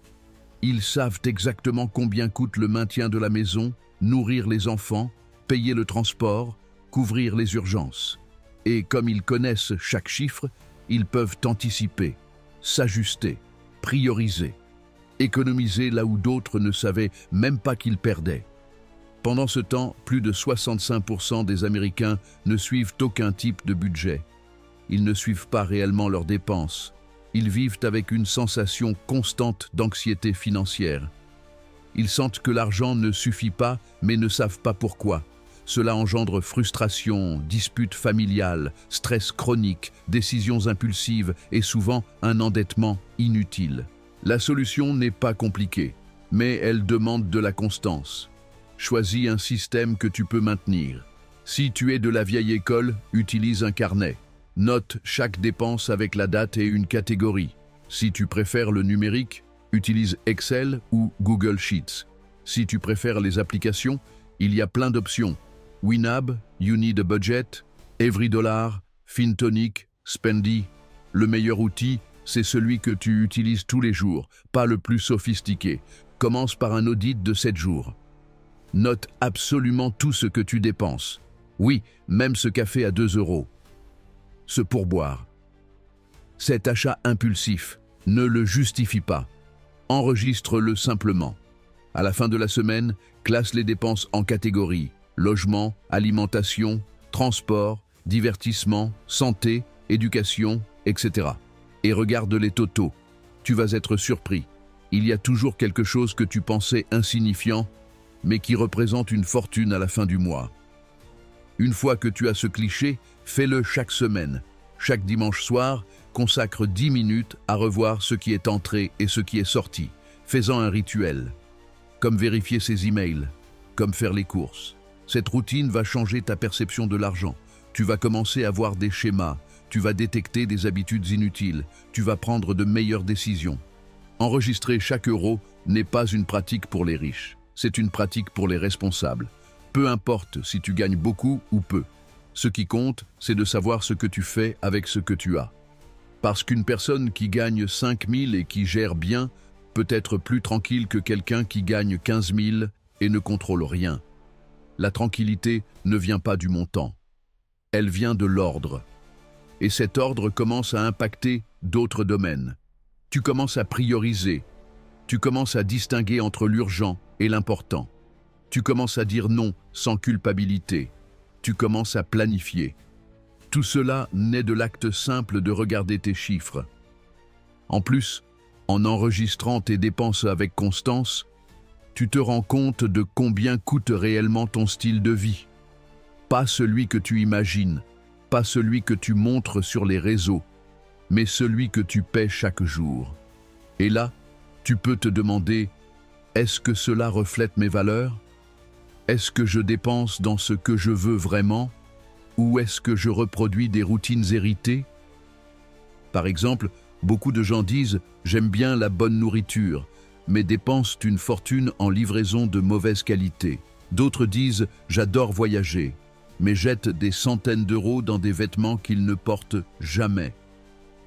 Ils savent exactement combien coûte le maintien de la maison, nourrir les enfants, payer le transport, couvrir les urgences. Et comme ils connaissent chaque chiffre, ils peuvent anticiper, s'ajuster, prioriser, économiser là où d'autres ne savaient même pas qu'ils perdaient. Pendant ce temps, plus de 65% des Américains ne suivent aucun type de budget. Ils ne suivent pas réellement leurs dépenses. Ils vivent avec une sensation constante d'anxiété financière. Ils sentent que l'argent ne suffit pas, mais ne savent pas pourquoi. Cela engendre frustration, disputes familiales, stress chronique, décisions impulsives et souvent un endettement inutile. La solution n'est pas compliquée, mais elle demande de la constance. Choisis un système que tu peux maintenir. Si tu es de la vieille école, utilise un carnet. Note chaque dépense avec la date et une catégorie. Si tu préfères le numérique, utilise Excel ou Google Sheets. Si tu préfères les applications, il y a plein d'options. Winab, You Need a Budget, EveryDollar, FinTonic, Spendy. Le meilleur outil, c'est celui que tu utilises tous les jours, pas le plus sophistiqué. Commence par un audit de 7 jours. Note absolument tout ce que tu dépenses. Oui, même ce café à 2 euros. Ce pourboire. Cet achat impulsif, ne le justifie pas. Enregistre-le simplement. À la fin de la semaine, classe les dépenses en catégories: logement, alimentation, transport, divertissement, santé, éducation, etc. Et regarde les totaux. Tu vas être surpris. Il y a toujours quelque chose que tu pensais insignifiant, mais qui représente une fortune à la fin du mois. Une fois que tu as ce cliché, fais-le chaque semaine. Chaque dimanche soir, consacre 10 minutes à revoir ce qui est entré et ce qui est sorti. Fais-en un rituel. Comme vérifier ses emails, comme faire les courses. Cette routine va changer ta perception de l'argent. Tu vas commencer à voir des schémas, tu vas détecter des habitudes inutiles, tu vas prendre de meilleures décisions. Enregistrer chaque euro n'est pas une pratique pour les riches, c'est une pratique pour les responsables. Peu importe si tu gagnes beaucoup ou peu. Ce qui compte, c'est de savoir ce que tu fais avec ce que tu as. Parce qu'une personne qui gagne 5 000 et qui gère bien peut être plus tranquille que quelqu'un qui gagne 15 000 et ne contrôle rien. La tranquillité ne vient pas du montant. Elle vient de l'ordre. Et cet ordre commence à impacter d'autres domaines. Tu commences à prioriser. Tu commences à distinguer entre l'urgent et l'important. Tu commences à dire non sans culpabilité. Tu commences à planifier. Tout cela naît de l'acte simple de regarder tes chiffres. En plus, en enregistrant tes dépenses avec constance, tu te rends compte de combien coûte réellement ton style de vie. Pas celui que tu imagines, pas celui que tu montres sur les réseaux, mais celui que tu paies chaque jour. Et là, tu peux te demander, est-ce que cela reflète mes valeurs? Est-ce que je dépense dans ce que je veux vraiment? Ou est-ce que je reproduis des routines héritées? Par exemple, beaucoup de gens disent « j'aime bien la bonne nourriture », mais dépensent une fortune en livraison de mauvaise qualité. D'autres disent « j'adore voyager », mais jettent des centaines d'euros dans des vêtements qu'ils ne portent jamais.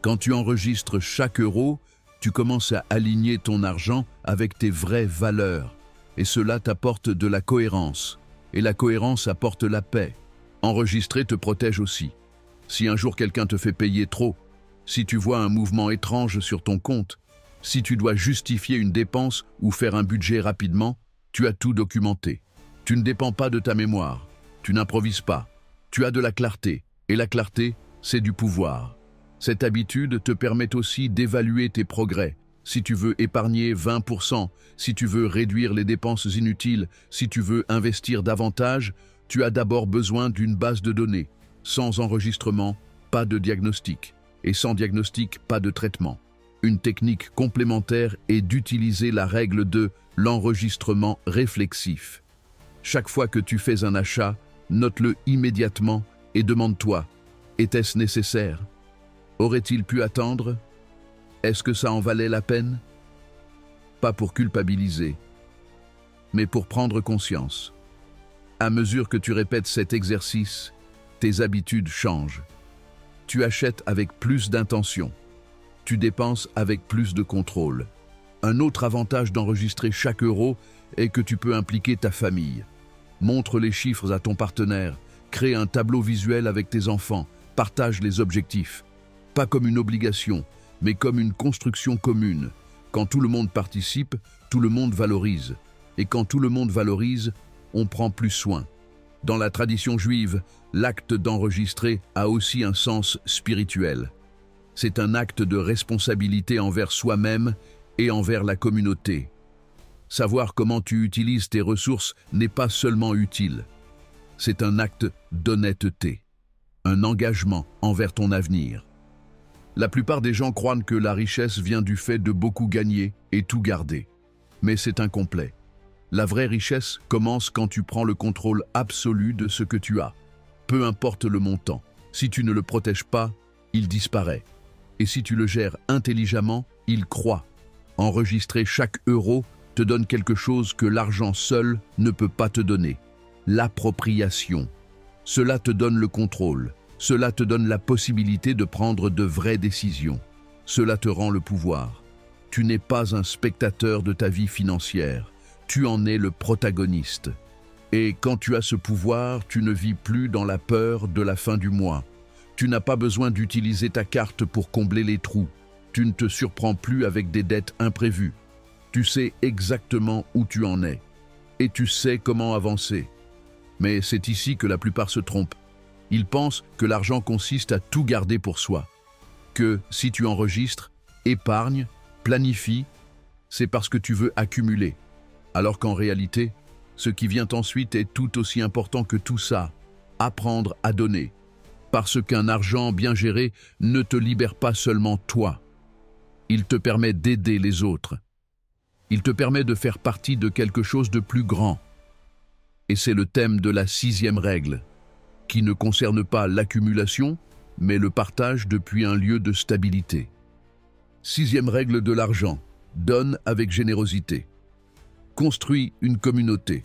Quand tu enregistres chaque euro, tu commences à aligner ton argent avec tes vraies valeurs. Et cela t'apporte de la cohérence. Et la cohérence apporte la paix. Enregistrer te protège aussi. Si un jour quelqu'un te fait payer trop, si tu vois un mouvement étrange sur ton compte, si tu dois justifier une dépense ou faire un budget rapidement, tu as tout documenté. Tu ne dépends pas de ta mémoire. Tu n'improvises pas. Tu as de la clarté. Et la clarté, c'est du pouvoir. Cette habitude te permet aussi d'évaluer tes progrès. Si tu veux épargner 20%, si tu veux réduire les dépenses inutiles, si tu veux investir davantage, tu as d'abord besoin d'une base de données. Sans enregistrement, pas de diagnostic. Et sans diagnostic, pas de traitement. Une technique complémentaire est d'utiliser la règle de l'enregistrement réflexif. Chaque fois que tu fais un achat, note-le immédiatement et demande-toi, était-ce nécessaire? Aurait-il pu attendre? Est-ce que ça en valait la peine? Pas pour culpabiliser, mais pour prendre conscience. À mesure que tu répètes cet exercice, tes habitudes changent. Tu achètes avec plus d'intention. Tu dépenses avec plus de contrôle. Un autre avantage d'enregistrer chaque euro est que tu peux impliquer ta famille. Montre les chiffres à ton partenaire, crée un tableau visuel avec tes enfants, partage les objectifs. Pas comme une obligation, mais comme une construction commune. Quand tout le monde participe, tout le monde valorise. Et quand tout le monde valorise, on prend plus soin. Dans la tradition juive, l'acte d'enregistrer a aussi un sens spirituel. C'est un acte de responsabilité envers soi-même et envers la communauté. Savoir comment tu utilises tes ressources n'est pas seulement utile. C'est un acte d'honnêteté, un engagement envers ton avenir. La plupart des gens croient que la richesse vient du fait de beaucoup gagner et tout garder. Mais c'est incomplet. La vraie richesse commence quand tu prends le contrôle absolu de ce que tu as. Peu importe le montant. Si tu ne le protèges pas, il disparaît. Et si tu le gères intelligemment, il croît. Enregistrer chaque euro te donne quelque chose que l'argent seul ne peut pas te donner. L'appropriation. Cela te donne le contrôle. Cela te donne la possibilité de prendre de vraies décisions. Cela te rend le pouvoir. Tu n'es pas un spectateur de ta vie financière. Tu en es le protagoniste. Et quand tu as ce pouvoir, tu ne vis plus dans la peur de la fin du mois. Tu n'as pas besoin d'utiliser ta carte pour combler les trous. Tu ne te surprends plus avec des dettes imprévues. Tu sais exactement où tu en es. Et tu sais comment avancer. Mais c'est ici que la plupart se trompent. Ils pensent que l'argent consiste à tout garder pour soi. Que si tu enregistres, épargnes, planifies, c'est parce que tu veux accumuler. Alors qu'en réalité, ce qui vient ensuite est tout aussi important que tout ça. Apprendre à donner. Parce qu'un argent bien géré ne te libère pas seulement toi. Il te permet d'aider les autres. Il te permet de faire partie de quelque chose de plus grand. Et c'est le thème de la 6e règle, qui ne concerne pas l'accumulation, mais le partage depuis un lieu de stabilité. 6e règle de l'argent, donne avec générosité. Construis une communauté.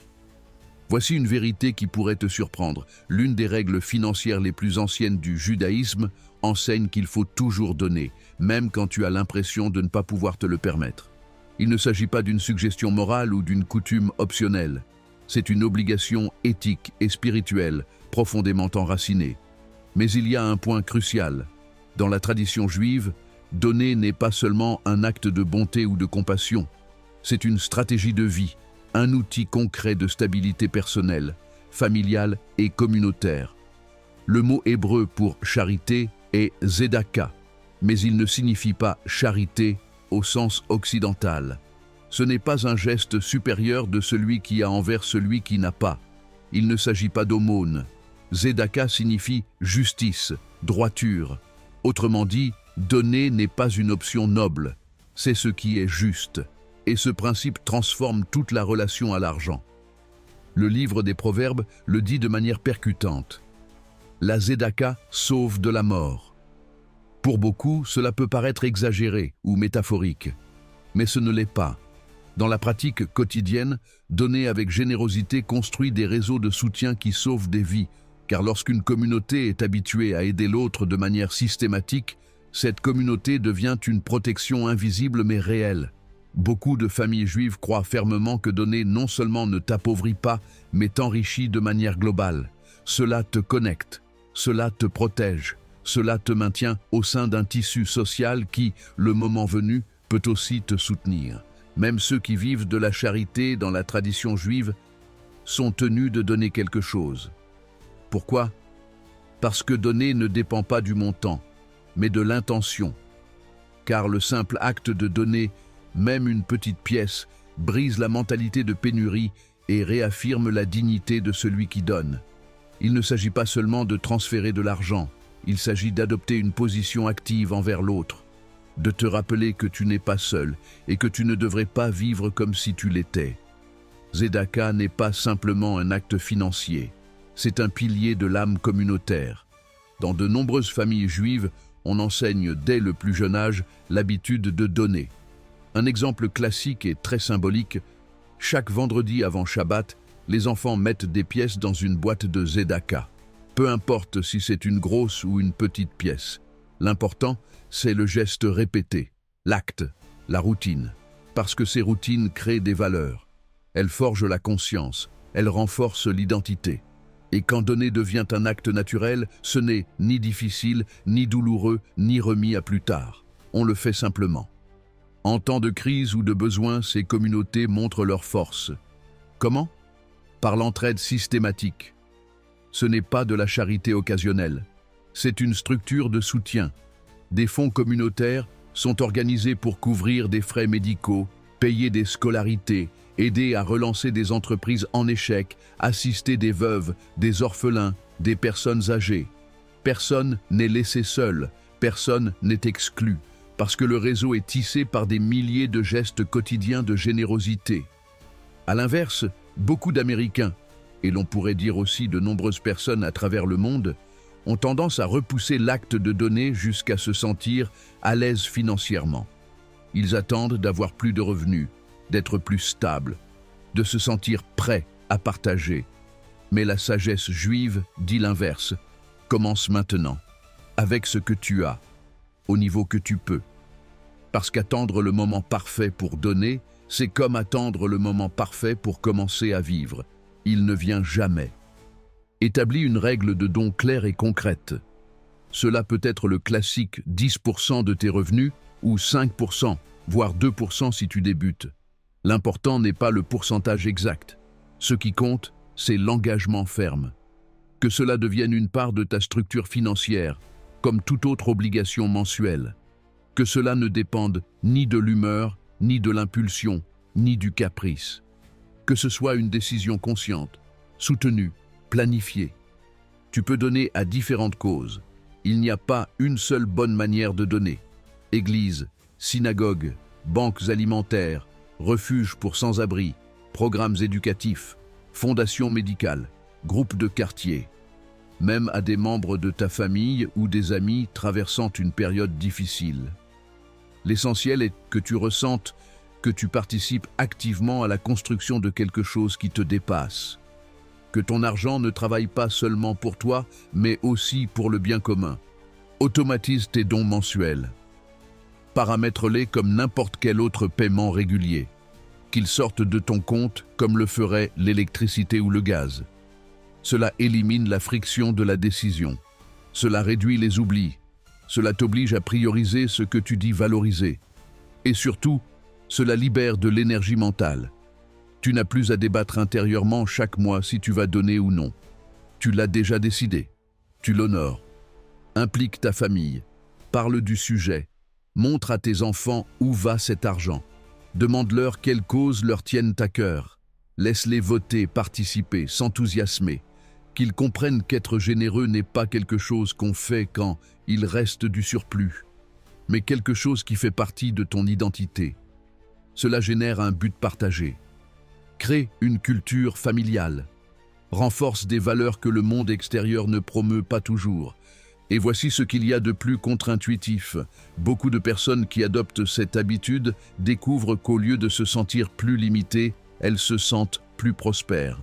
Voici une vérité qui pourrait te surprendre. L'une des règles financières les plus anciennes du judaïsme enseigne qu'il faut toujours donner, même quand tu as l'impression de ne pas pouvoir te le permettre. Il ne s'agit pas d'une suggestion morale ou d'une coutume optionnelle. C'est une obligation éthique et spirituelle, profondément enracinée. Mais il y a un point crucial. Dans la tradition juive, donner n'est pas seulement un acte de bonté ou de compassion. C'est une stratégie de vie, un outil concret de stabilité personnelle, familiale et communautaire. Le mot hébreu pour charité est zedaka, mais il ne signifie pas charité au sens occidental. Ce n'est pas un geste supérieur de celui qui a envers celui qui n'a pas. Il ne s'agit pas d'aumône. Zedaka signifie justice, droiture. Autrement dit, donner n'est pas une option noble, c'est ce qui est juste. Et ce principe transforme toute la relation à l'argent. Le livre des Proverbes le dit de manière percutante. La zedaka sauve de la mort. Pour beaucoup, cela peut paraître exagéré ou métaphorique, mais ce ne l'est pas. Dans la pratique quotidienne, donner avec générosité construit des réseaux de soutien qui sauvent des vies, car lorsqu'une communauté est habituée à aider l'autre de manière systématique, cette communauté devient une protection invisible mais réelle. Beaucoup de familles juives croient fermement que donner non seulement ne t'appauvrit pas, mais t'enrichit de manière globale. Cela te connecte, cela te protège, cela te maintient au sein d'un tissu social qui, le moment venu, peut aussi te soutenir. Même ceux qui vivent de la charité dans la tradition juive sont tenus de donner quelque chose. Pourquoi? Parce que donner ne dépend pas du montant, mais de l'intention. Car le simple acte de donner, même une petite pièce, brise la mentalité de pénurie et réaffirme la dignité de celui qui donne. Il ne s'agit pas seulement de transférer de l'argent, il s'agit d'adopter une position active envers l'autre, de te rappeler que tu n'es pas seul et que tu ne devrais pas vivre comme si tu l'étais. Zedaka n'est pas simplement un acte financier, c'est un pilier de l'âme communautaire. Dans de nombreuses familles juives, on enseigne dès le plus jeune âge l'habitude de donner. Un exemple classique et très symbolique, chaque vendredi avant Shabbat, les enfants mettent des pièces dans une boîte de zedaka. Peu importe si c'est une grosse ou une petite pièce. L'important, c'est le geste répété, l'acte, la routine. Parce que ces routines créent des valeurs. Elles forgent la conscience, elles renforcent l'identité. Et quand donner devient un acte naturel, ce n'est ni difficile, ni douloureux, ni remis à plus tard. On le fait simplement. En temps de crise ou de besoin, ces communautés montrent leur force. Comment? Par l'entraide systématique. Ce n'est pas de la charité occasionnelle. C'est une structure de soutien. Des fonds communautaires sont organisés pour couvrir des frais médicaux, payer des scolarités, aider à relancer des entreprises en échec, assister des veuves, des orphelins, des personnes âgées. Personne n'est laissé seul, personne n'est exclu. Parce que le réseau est tissé par des milliers de gestes quotidiens de générosité. À l'inverse, beaucoup d'Américains, et l'on pourrait dire aussi de nombreuses personnes à travers le monde, ont tendance à repousser l'acte de donner jusqu'à se sentir à l'aise financièrement. Ils attendent d'avoir plus de revenus, d'être plus stables, de se sentir prêts à partager. Mais la sagesse juive dit l'inverse. Commence maintenant, avec ce que tu as, au niveau que tu peux. Parce qu'attendre le moment parfait pour donner, c'est comme attendre le moment parfait pour commencer à vivre. il ne vient jamais. Établis une règle de don claire et concrète. Cela peut être le classique 10% de tes revenus ou 5%, voire 2% si tu débutes. L'important n'est pas le pourcentage exact. Ce qui compte, c'est l'engagement ferme. Que cela devienne une part de ta structure financière, comme toute autre obligation mensuelle. Que cela ne dépende ni de l'humeur, ni de l'impulsion, ni du caprice. Que ce soit une décision consciente, soutenue, planifiée. Tu peux donner à différentes causes. Il n'y a pas une seule bonne manière de donner. Églises, synagogues, banques alimentaires, refuges pour sans-abri, programmes éducatifs, fondations médicales, groupes de quartier, même à des membres de ta famille ou des amis traversant une période difficile. L'essentiel est que tu ressentes que tu participes activement à la construction de quelque chose qui te dépasse. Que ton argent ne travaille pas seulement pour toi, mais aussi pour le bien commun. Automatise tes dons mensuels. Paramètre-les comme n'importe quel autre paiement régulier. Qu'ils sortent de ton compte comme le ferait l'électricité ou le gaz. Cela élimine la friction de la décision. Cela réduit les oublis. Cela t'oblige à prioriser ce que tu dis valoriser. Et surtout, cela libère de l'énergie mentale. Tu n'as plus à débattre intérieurement chaque mois si tu vas donner ou non. Tu l'as déjà décidé. Tu l'honores. Implique ta famille. Parle du sujet. Montre à tes enfants où va cet argent. Demande-leur quelles causes leur tiennent à cœur. Laisse-les voter, participer, s'enthousiasmer. Qu'ils comprennent qu'être généreux n'est pas quelque chose qu'on fait quand il reste du surplus, mais quelque chose qui fait partie de ton identité. Cela génère un but partagé. Crée une culture familiale. Renforce des valeurs que le monde extérieur ne promeut pas toujours. Et voici ce qu'il y a de plus contre-intuitif. Beaucoup de personnes qui adoptent cette habitude découvrent qu'au lieu de se sentir plus limitées, elles se sentent plus prospères.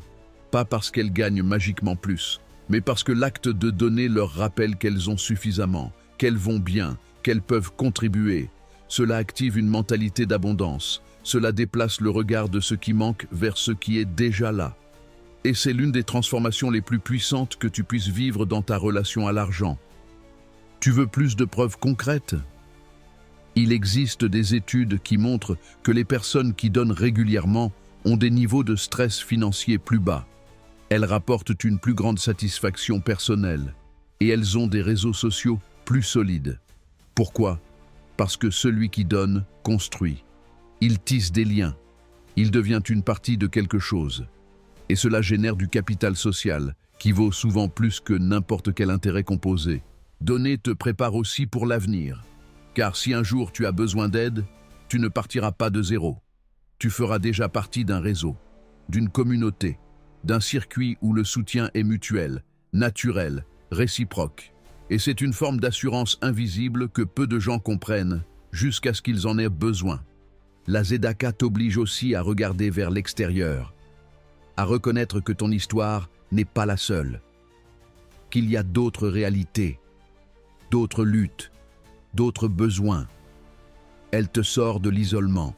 Pas parce qu'elles gagnent magiquement plus, mais parce que l'acte de donner leur rappelle qu'elles ont suffisamment, qu'elles vont bien, qu'elles peuvent contribuer. Cela active une mentalité d'abondance. Cela déplace le regard de ce qui manque vers ce qui est déjà là. Et c'est l'une des transformations les plus puissantes que tu puisses vivre dans ta relation à l'argent. Tu veux plus de preuves concrètes? Il existe des études qui montrent que les personnes qui donnent régulièrement ont des niveaux de stress financier plus bas. Elles rapportent une plus grande satisfaction personnelle et elles ont des réseaux sociaux plus solides. Pourquoi? Parce que celui qui donne construit. Il tisse des liens. Il devient une partie de quelque chose. Et cela génère du capital social qui vaut souvent plus que n'importe quel intérêt composé. Donner te prépare aussi pour l'avenir. Car si un jour tu as besoin d'aide, tu ne partiras pas de zéro. Tu feras déjà partie d'un réseau, d'une communauté, d'un circuit où le soutien est mutuel, naturel, réciproque. Et c'est une forme d'assurance invisible que peu de gens comprennent jusqu'à ce qu'ils en aient besoin. La Tzedaka t'oblige aussi à regarder vers l'extérieur, à reconnaître que ton histoire n'est pas la seule, qu'il y a d'autres réalités, d'autres luttes, d'autres besoins. Elle te sort de l'isolement.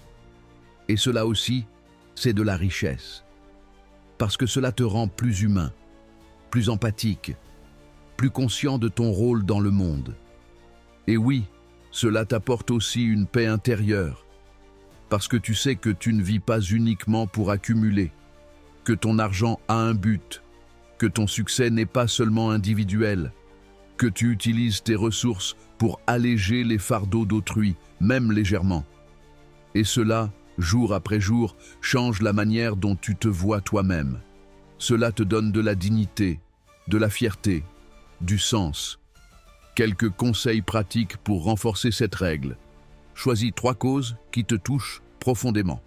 Et cela aussi, c'est de la richesse. Parce que cela te rend plus humain, plus empathique, plus conscient de ton rôle dans le monde. Et oui, cela t'apporte aussi une paix intérieure, parce que tu sais que tu ne vis pas uniquement pour accumuler, que ton argent a un but, que ton succès n'est pas seulement individuel, que tu utilises tes ressources pour alléger les fardeaux d'autrui, même légèrement. Et cela, jour après jour, change la manière dont tu te vois toi-même. Cela te donne de la dignité, de la fierté, du sens. Quelques conseils pratiques pour renforcer cette règle. Choisis 3 causes qui te touchent profondément.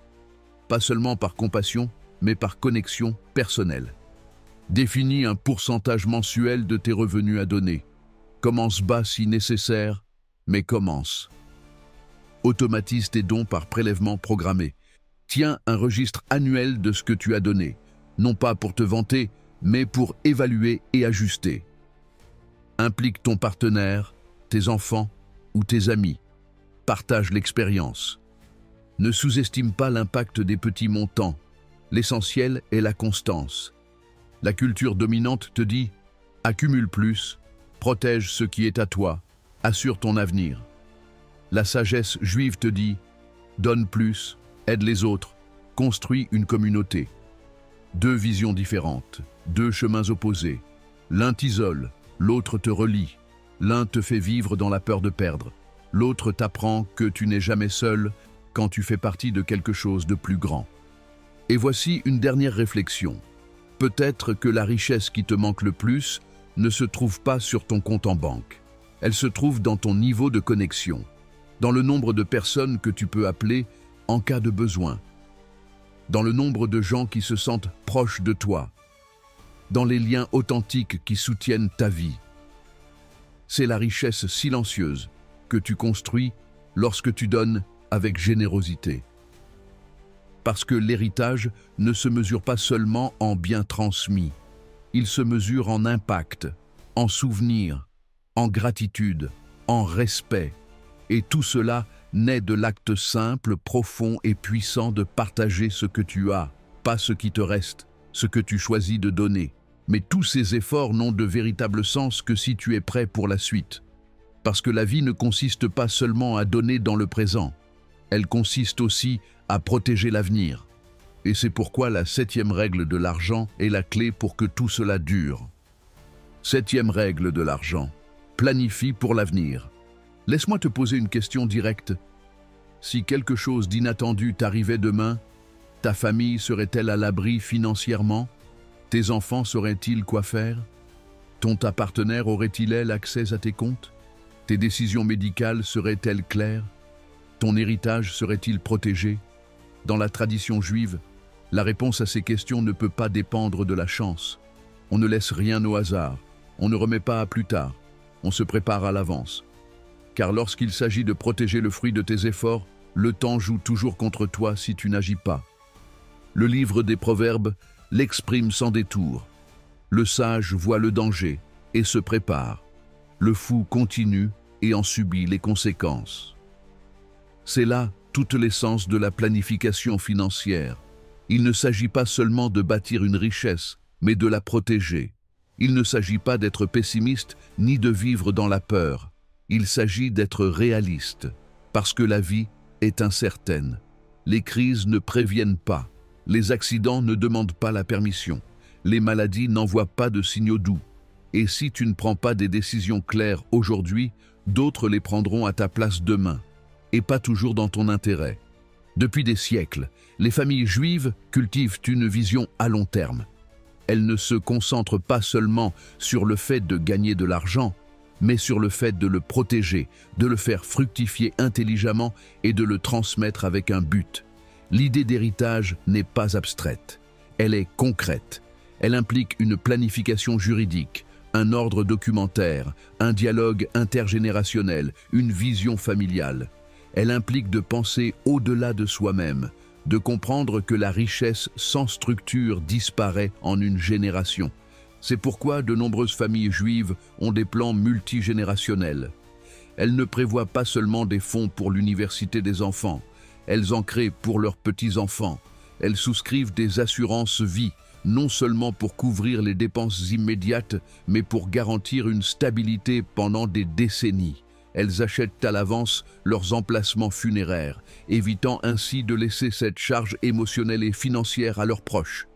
Pas seulement par compassion, mais par connexion personnelle. Définis un pourcentage mensuel de tes revenus à donner. Commence bas si nécessaire, mais commence. Automatise tes dons par prélèvement programmé. Tiens un registre annuel de ce que tu as donné, non pas pour te vanter, mais pour évaluer et ajuster. Implique ton partenaire, tes enfants ou tes amis. Partage l'expérience. Ne sous-estime pas l'impact des petits montants. L'essentiel est la constance. La culture dominante te dit « accumule plus, protège ce qui est à toi, assure ton avenir ». La sagesse juive te dit « donne plus, aide les autres, construis une communauté ». Deux visions différentes, deux chemins opposés. L'un t'isole, l'autre te relie. L'un te fait vivre dans la peur de perdre. L'autre t'apprend que tu n'es jamais seul quand tu fais partie de quelque chose de plus grand. Et voici une dernière réflexion. Peut-être que la richesse qui te manque le plus ne se trouve pas sur ton compte en banque. Elle se trouve dans ton niveau de connexion, dans le nombre de personnes que tu peux appeler en cas de besoin, dans le nombre de gens qui se sentent proches de toi, dans les liens authentiques qui soutiennent ta vie. C'est la richesse silencieuse que tu construis lorsque tu donnes avec générosité. Parce que l'héritage ne se mesure pas seulement en biens transmis, il se mesure en impact, en souvenir, en gratitude, en respect. Et tout cela naît de l'acte simple, profond et puissant de partager ce que tu as, pas ce qui te reste, ce que tu choisis de donner. Mais tous ces efforts n'ont de véritable sens que si tu es prêt pour la suite. Parce que la vie ne consiste pas seulement à donner dans le présent, elle consiste aussi à protéger l'avenir. Et c'est pourquoi la 7e règle de l'argent est la clé pour que tout cela dure. 7e règle de l'argent. Planifie pour l'avenir. Laisse-moi te poser une question directe. Si quelque chose d'inattendu t'arrivait demain, ta famille serait-elle à l'abri financièrement? Tes enfants sauraient-ils quoi faire? Ta partenaire aurait-il accès à tes comptes? Tes décisions médicales seraient-elles claires? Ton héritage serait-il protégé? Dans la tradition juive, la réponse à ces questions ne peut pas dépendre de la chance. On ne laisse rien au hasard, on ne remet pas à plus tard, on se prépare à l'avance. Car lorsqu'il s'agit de protéger le fruit de tes efforts, le temps joue toujours contre toi si tu n'agis pas. Le livre des Proverbes l'exprime sans détour. Le sage voit le danger et se prépare. Le fou continue et en subit les conséquences. C'est là toute l'essence de la planification financière. Il ne s'agit pas seulement de bâtir une richesse, mais de la protéger. Il ne s'agit pas d'être pessimiste ni de vivre dans la peur. Il s'agit d'être réaliste, parce que la vie est incertaine. Les crises ne préviennent pas. Les accidents ne demandent pas la permission. Les maladies n'envoient pas de signaux doux. Et si tu ne prends pas des décisions claires aujourd'hui, d'autres les prendront à ta place demain, et pas toujours dans ton intérêt. Depuis des siècles, les familles juives cultivent une vision à long terme. Elles ne se concentrent pas seulement sur le fait de gagner de l'argent, mais sur le fait de le protéger, de le faire fructifier intelligemment et de le transmettre avec un but. L'idée d'héritage n'est pas abstraite, elle est concrète. Elle implique une planification juridique, un ordre documentaire, un dialogue intergénérationnel, une vision familiale. Elle implique de penser au-delà de soi-même, de comprendre que la richesse sans structure disparaît en une génération. C'est pourquoi de nombreuses familles juives ont des plans multigénérationnels. Elles ne prévoient pas seulement des fonds pour l'université des enfants, elles en créent pour leurs petits-enfants. Elles souscrivent des assurances vie, non seulement pour couvrir les dépenses immédiates, mais pour garantir une stabilité pendant des décennies. Elles achètent à l'avance leurs emplacements funéraires, évitant ainsi de laisser cette charge émotionnelle et financière à leurs proches.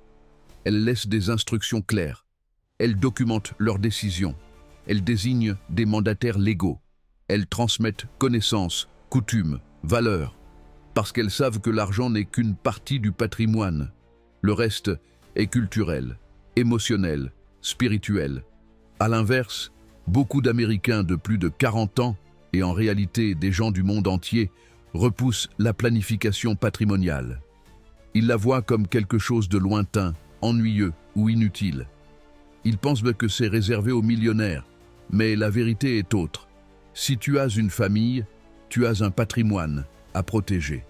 Elles laissent des instructions claires. Elles documentent leurs décisions. Elles désignent des mandataires légaux. Elles transmettent connaissances, coutumes, valeurs, parce qu'elles savent que l'argent n'est qu'une partie du patrimoine. Le reste est culturel, émotionnel, spirituel. À l'inverse, beaucoup d'Américains de plus de 40 ans, et en réalité des gens du monde entier, repoussent la planification patrimoniale. Ils la voient comme quelque chose de lointain, ennuyeux ou inutile. Ils pensent que c'est réservé aux millionnaires, mais la vérité est autre. Si tu as une famille, tu as un patrimoine à protéger.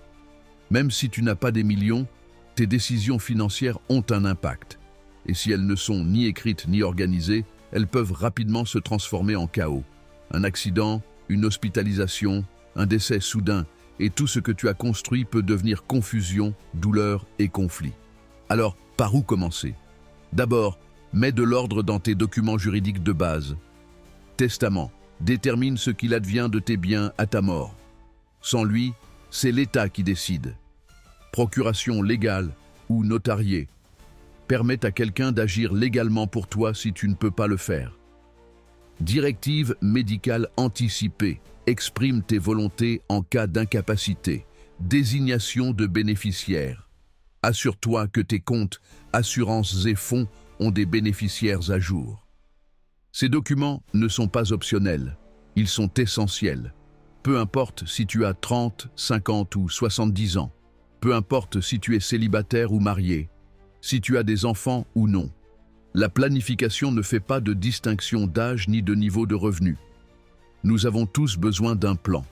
Même si tu n'as pas des millions, tes décisions financières ont un impact. Et si elles ne sont ni écrites ni organisées, elles peuvent rapidement se transformer en chaos. Un accident, une hospitalisation, un décès soudain, et tout ce que tu as construit peut devenir confusion, douleur et conflit. Alors, par où commencer? D'abord, Mets de l'ordre dans tes documents juridiques de base. Testament. Détermine ce qu'il advient de tes biens à ta mort. Sans lui, c'est l'État qui décide. Procuration légale ou notariée. Permet à quelqu'un d'agir légalement pour toi si tu ne peux pas le faire. Directive médicale anticipée. Exprime tes volontés en cas d'incapacité. Désignation de bénéficiaires. Assure-toi que tes comptes, assurances et fonds ont des bénéficiaires à jour. Ces documents ne sont pas optionnels, ils sont essentiels. Peu importe si tu as 30, 50 ou 70 ans. Peu importe si tu es célibataire ou marié. Si tu as des enfants ou non. La planification ne fait pas de distinction d'âge ni de niveau de revenu. Nous avons tous besoin d'un plan.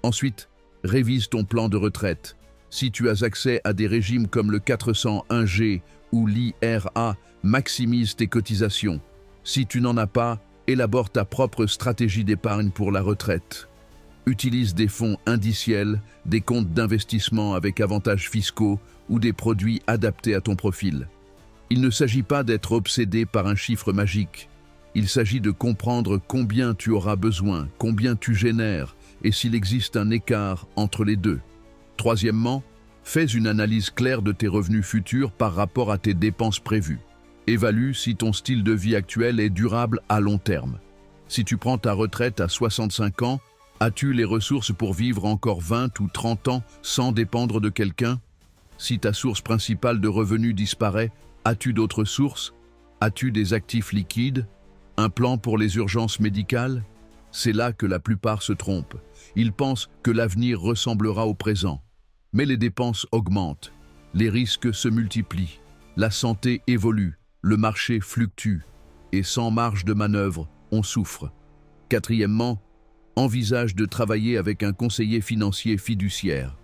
Ensuite, révise ton plan de retraite. Si tu as accès à des régimes comme le 401G ou l'IRA, maximise tes cotisations. Si tu n'en as pas, élabore ta propre stratégie d'épargne pour la retraite. Utilise des fonds indiciels, des comptes d'investissement avec avantages fiscaux ou des produits adaptés à ton profil. Il ne s'agit pas d'être obsédé par un chiffre magique. Il s'agit de comprendre combien tu auras besoin, combien tu génères et s'il existe un écart entre les deux. Troisièmement, fais une analyse claire de tes revenus futurs par rapport à tes dépenses prévues. Évalue si ton style de vie actuel est durable à long terme. Si tu prends ta retraite à 65 ans, as-tu les ressources pour vivre encore 20 ou 30 ans sans dépendre de quelqu'un? Si ta source principale de revenus disparaît, as-tu d'autres sources? As-tu des actifs liquides? Un plan pour les urgences médicales? C'est là que la plupart se trompent. Ils pensent que l'avenir ressemblera au présent. Mais les dépenses augmentent, les risques se multiplient, la santé évolue, le marché fluctue, et sans marge de manœuvre, on souffre. Quatrièmement, envisage de travailler avec un conseiller financier fiduciaire.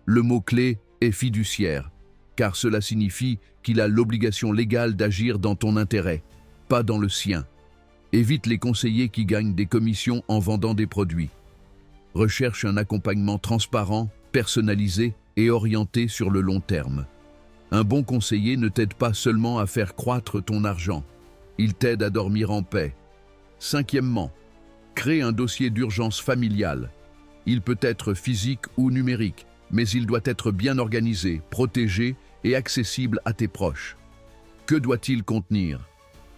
Le mot-clé est fiduciaire, car cela signifie qu'il a l'obligation légale d'agir dans ton intérêt, pas dans le sien. Évite les conseillers qui gagnent des commissions en vendant des produits. Recherche un accompagnement transparent, personnalisé et orienté sur le long terme. Un bon conseiller ne t'aide pas seulement à faire croître ton argent, il t'aide à dormir en paix. Cinquièmement, crée un dossier d'urgence familiale. Il peut être physique ou numérique, mais il doit être bien organisé, protégé et accessible à tes proches. Que doit-il contenir?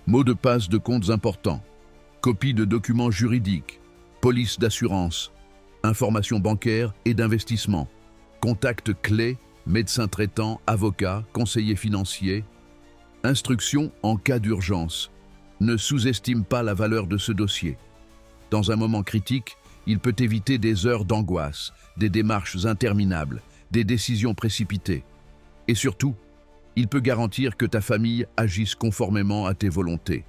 Mots de passe de comptes importants, copie de documents juridiques, police d'assurance, informations bancaires et d'investissement, contacts clés, médecin traitant, avocat, conseiller financier, instructions en cas d'urgence. Ne sous-estime pas la valeur de ce dossier. Dans un moment critique, il peut éviter des heures d'angoisse, des démarches interminables, des décisions précipitées. Et surtout, il peut garantir que ta famille agisse conformément à tes volontés.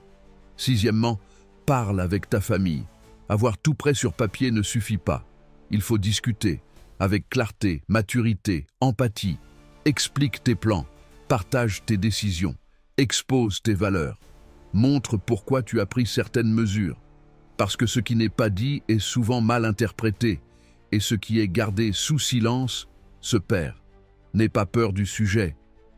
Sixièmement, parle avec ta famille. Avoir tout prêt sur papier ne suffit pas. Il faut discuter, avec clarté, maturité, empathie. Explique tes plans, partage tes décisions, expose tes valeurs. Montre pourquoi tu as pris certaines mesures. Parce que ce qui n'est pas dit est souvent mal interprété, et ce qui est gardé sous silence se perd. N'aie pas peur du sujet.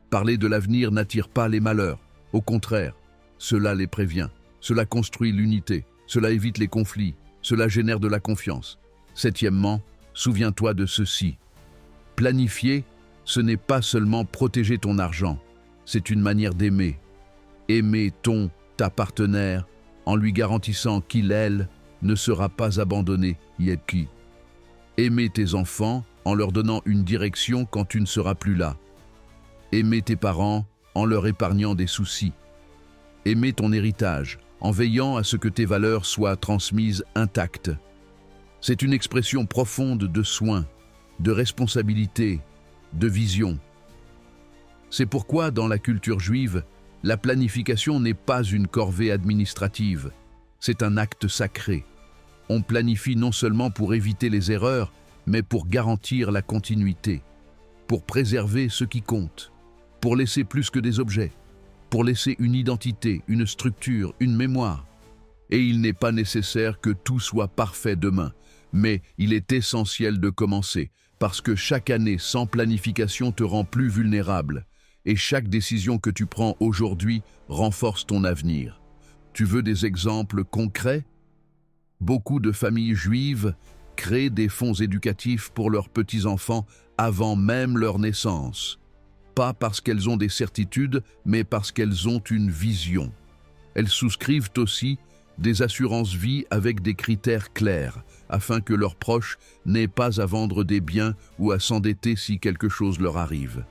Parler de l'avenir n'attire pas les malheurs. Au contraire, cela les prévient. Cela construit l'unité. Cela évite les conflits. Cela génère de la confiance. Septièmement, souviens-toi de ceci. Planifier, ce n'est pas seulement protéger ton argent. C'est une manière d'aimer. Aimer ta partenaire, en lui garantissant qu'il, elle, ne sera pas abandonné, Yetki. Aimer tes enfants en leur donnant une direction quand tu ne seras plus là. Aimer tes parents en leur épargnant des soucis. Aimer ton héritage en veillant à ce que tes valeurs soient transmises intactes. C'est une expression profonde de soin, de responsabilité, de vision. C'est pourquoi, dans la culture juive, la planification n'est pas une corvée administrative, c'est un acte sacré. On planifie non seulement pour éviter les erreurs, mais pour garantir la continuité, pour préserver ce qui compte, pour laisser plus que des objets, pour laisser une identité, une structure, une mémoire. Et il n'est pas nécessaire que tout soit parfait demain, mais il est essentiel de commencer, parce que chaque année sans planification te rend plus vulnérable, et chaque décision que tu prends aujourd'hui renforce ton avenir. Tu veux des exemples concrets? Beaucoup de familles juives créent des fonds éducatifs pour leurs petits-enfants avant même leur naissance. Pas parce qu'elles ont des certitudes, mais parce qu'elles ont une vision. Elles souscrivent aussi des assurances-vie avec des critères clairs, afin que leurs proches n'aient pas à vendre des biens ou à s'endetter si quelque chose leur arrive.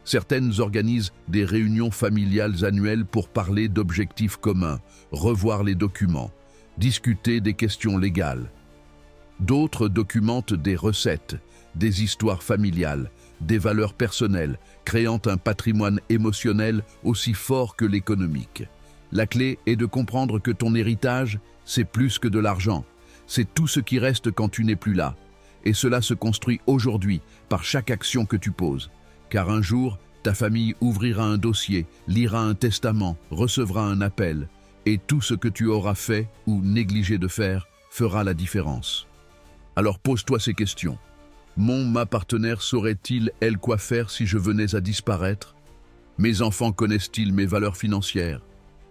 Certaines organisent des réunions familiales annuelles pour parler d'objectifs communs, revoir les documents, discuter des questions légales. D'autres documentent des recettes, des histoires familiales, des valeurs personnelles, créant un patrimoine émotionnel aussi fort que l'économique. La clé est de comprendre que ton héritage, c'est plus que de l'argent. C'est tout ce qui reste quand tu n'es plus là. Et cela se construit aujourd'hui par chaque action que tu poses. Car un jour, ta famille ouvrira un dossier, lira un testament, recevra un appel. Et tout ce que tu auras fait ou négligé de faire fera la différence. Alors pose-toi ces questions. Ma partenaire saurait-il, elle, quoi faire si je venais à disparaître? Mes enfants connaissent-ils mes valeurs financières?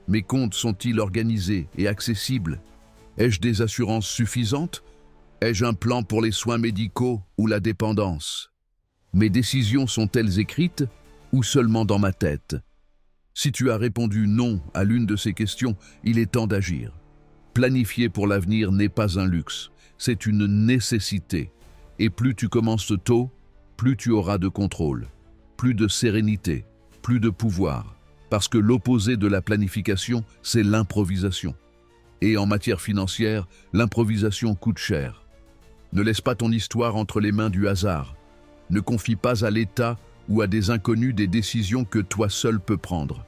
Mes comptes sont-ils organisés et accessibles? Ai-je des assurances suffisantes? Ai-je un plan pour les soins médicaux ou la dépendance? Mes décisions sont-elles écrites ou seulement dans ma tête? Si tu as répondu non à l'une de ces questions, il est temps d'agir. Planifier pour l'avenir n'est pas un luxe, c'est une nécessité. Et plus tu commences tôt, plus tu auras de contrôle, plus de sérénité, plus de pouvoir. Parce que l'opposé de la planification, c'est l'improvisation. Et en matière financière, l'improvisation coûte cher. Ne laisse pas ton histoire entre les mains du hasard. Ne confie pas à l'État ou à des inconnus des décisions que toi seul peux prendre.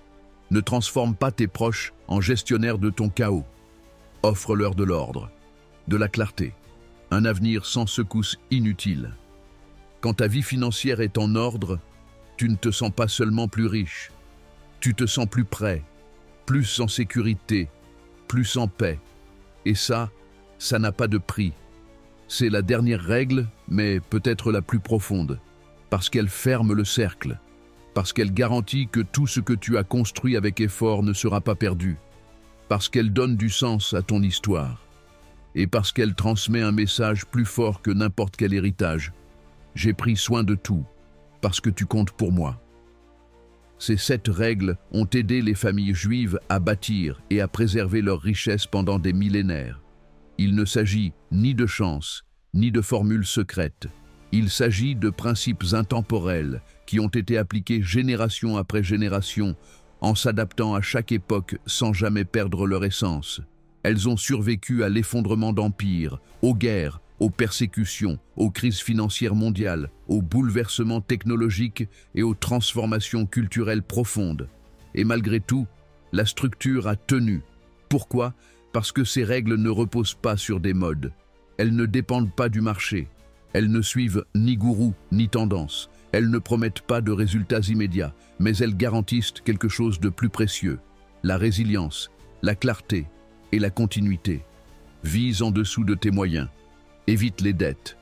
Ne transforme pas tes proches en gestionnaires de ton chaos. Offre-leur de l'ordre, de la clarté, un avenir sans secousses inutiles. Quand ta vie financière est en ordre, tu ne te sens pas seulement plus riche, tu te sens plus prêt, plus en sécurité, plus en paix. Et ça n'a pas de prix. C'est la dernière règle, mais peut-être la plus profonde, parce qu'elle ferme le cercle, parce qu'elle garantit que tout ce que tu as construit avec effort ne sera pas perdu, parce qu'elle donne du sens à ton histoire, et parce qu'elle transmet un message plus fort que n'importe quel héritage. J'ai pris soin de tout, parce que tu comptes pour moi. Ces 7 règles ont aidé les familles juives à bâtir et à préserver leur richesse pendant des millénaires. Il ne s'agit ni de chance, ni de formules secrètes. Il s'agit de principes intemporels qui ont été appliqués génération après génération en s'adaptant à chaque époque sans jamais perdre leur essence. Elles ont survécu à l'effondrement d'empires, aux guerres, aux persécutions, aux crises financières mondiales, aux bouleversements technologiques et aux transformations culturelles profondes. Et malgré tout, la structure a tenu. Pourquoi? Parce que ces règles ne reposent pas sur des modes. Elles ne dépendent pas du marché. Elles ne suivent ni gourou ni tendance. Elles ne promettent pas de résultats immédiats, mais elles garantissent quelque chose de plus précieux. La résilience, la clarté et la continuité. Vise en dessous de tes moyens. Évite les dettes.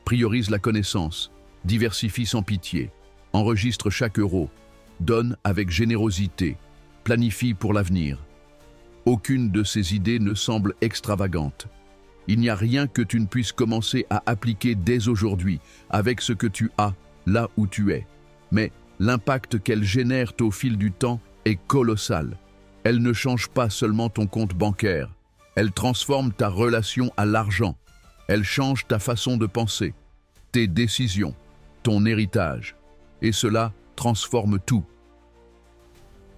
Priorise la connaissance. Diversifie sans pitié. Enregistre chaque euro. Donne avec générosité. Planifie pour l'avenir. Aucune de ces idées ne semble extravagante. Il n'y a rien que tu ne puisses commencer à appliquer dès aujourd'hui, avec ce que tu as, là où tu es. Mais l'impact qu'elles génèrent au fil du temps est colossal. Elles ne changent pas seulement ton compte bancaire. Elles transforment ta relation à l'argent. Elles changent ta façon de penser, tes décisions, ton héritage. Et cela transforme tout.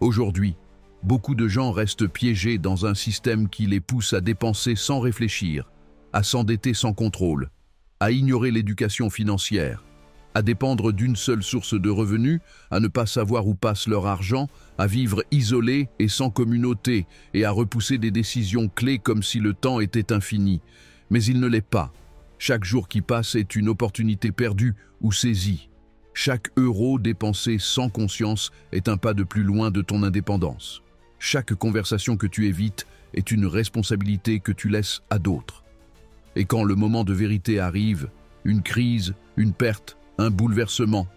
Aujourd'hui, beaucoup de gens restent piégés dans un système qui les pousse à dépenser sans réfléchir, à s'endetter sans contrôle, à ignorer l'éducation financière, à dépendre d'une seule source de revenus, à ne pas savoir où passe leur argent, à vivre isolés et sans communauté, et à repousser des décisions clés comme si le temps était infini. Mais il ne l'est pas. Chaque jour qui passe est une opportunité perdue ou saisie. Chaque euro dépensé sans conscience est un pas de plus loin de ton indépendance. Chaque conversation que tu évites est une responsabilité que tu laisses à d'autres. Et quand le moment de vérité arrive, une crise, une perte, un bouleversement,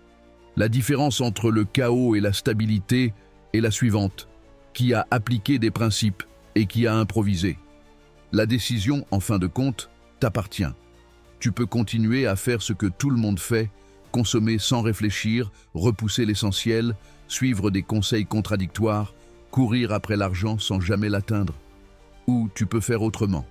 La différence entre le chaos et la stabilité est la suivante: qui a appliqué des principes et qui a improvisé. La décision, en fin de compte, t'appartient. Tu peux continuer à faire ce que tout le monde fait, consommer sans réfléchir, repousser l'essentiel, suivre des conseils contradictoires, courir après l'argent sans jamais l'atteindre. Ou tu peux faire autrement.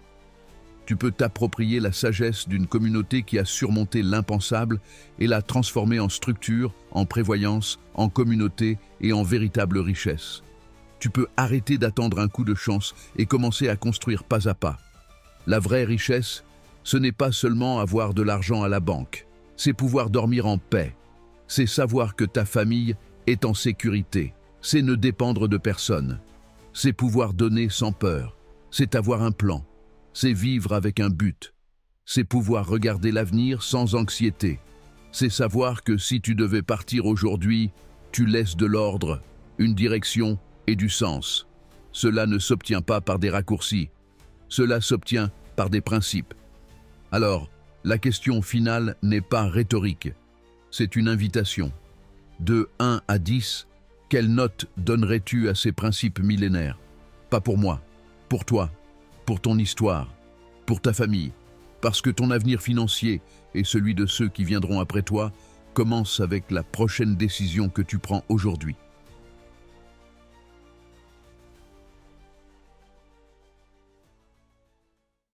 Tu peux t'approprier la sagesse d'une communauté qui a surmonté l'impensable et la transformer en structure, en prévoyance, en communauté et en véritable richesse. Tu peux arrêter d'attendre un coup de chance et commencer à construire pas à pas. La vraie richesse, ce n'est pas seulement avoir de l'argent à la banque, c'est pouvoir dormir en paix, c'est savoir que ta famille est en sécurité, c'est ne dépendre de personne, c'est pouvoir donner sans peur, c'est avoir un plan, c'est vivre avec un but, c'est pouvoir regarder l'avenir sans anxiété, c'est savoir que si tu devais partir aujourd'hui, tu laisses de l'ordre, une direction et du sens. Cela ne s'obtient pas par des raccourcis, cela s'obtient par des principes. Alors, la question finale n'est pas rhétorique, c'est une invitation. De 1 à 10, quelle note donnerais-tu à ces principes millénaires? Pas pour moi, pour toi, pour ton histoire, pour ta famille, parce que ton avenir financier et celui de ceux qui viendront après toi commencent avec la prochaine décision que tu prends aujourd'hui.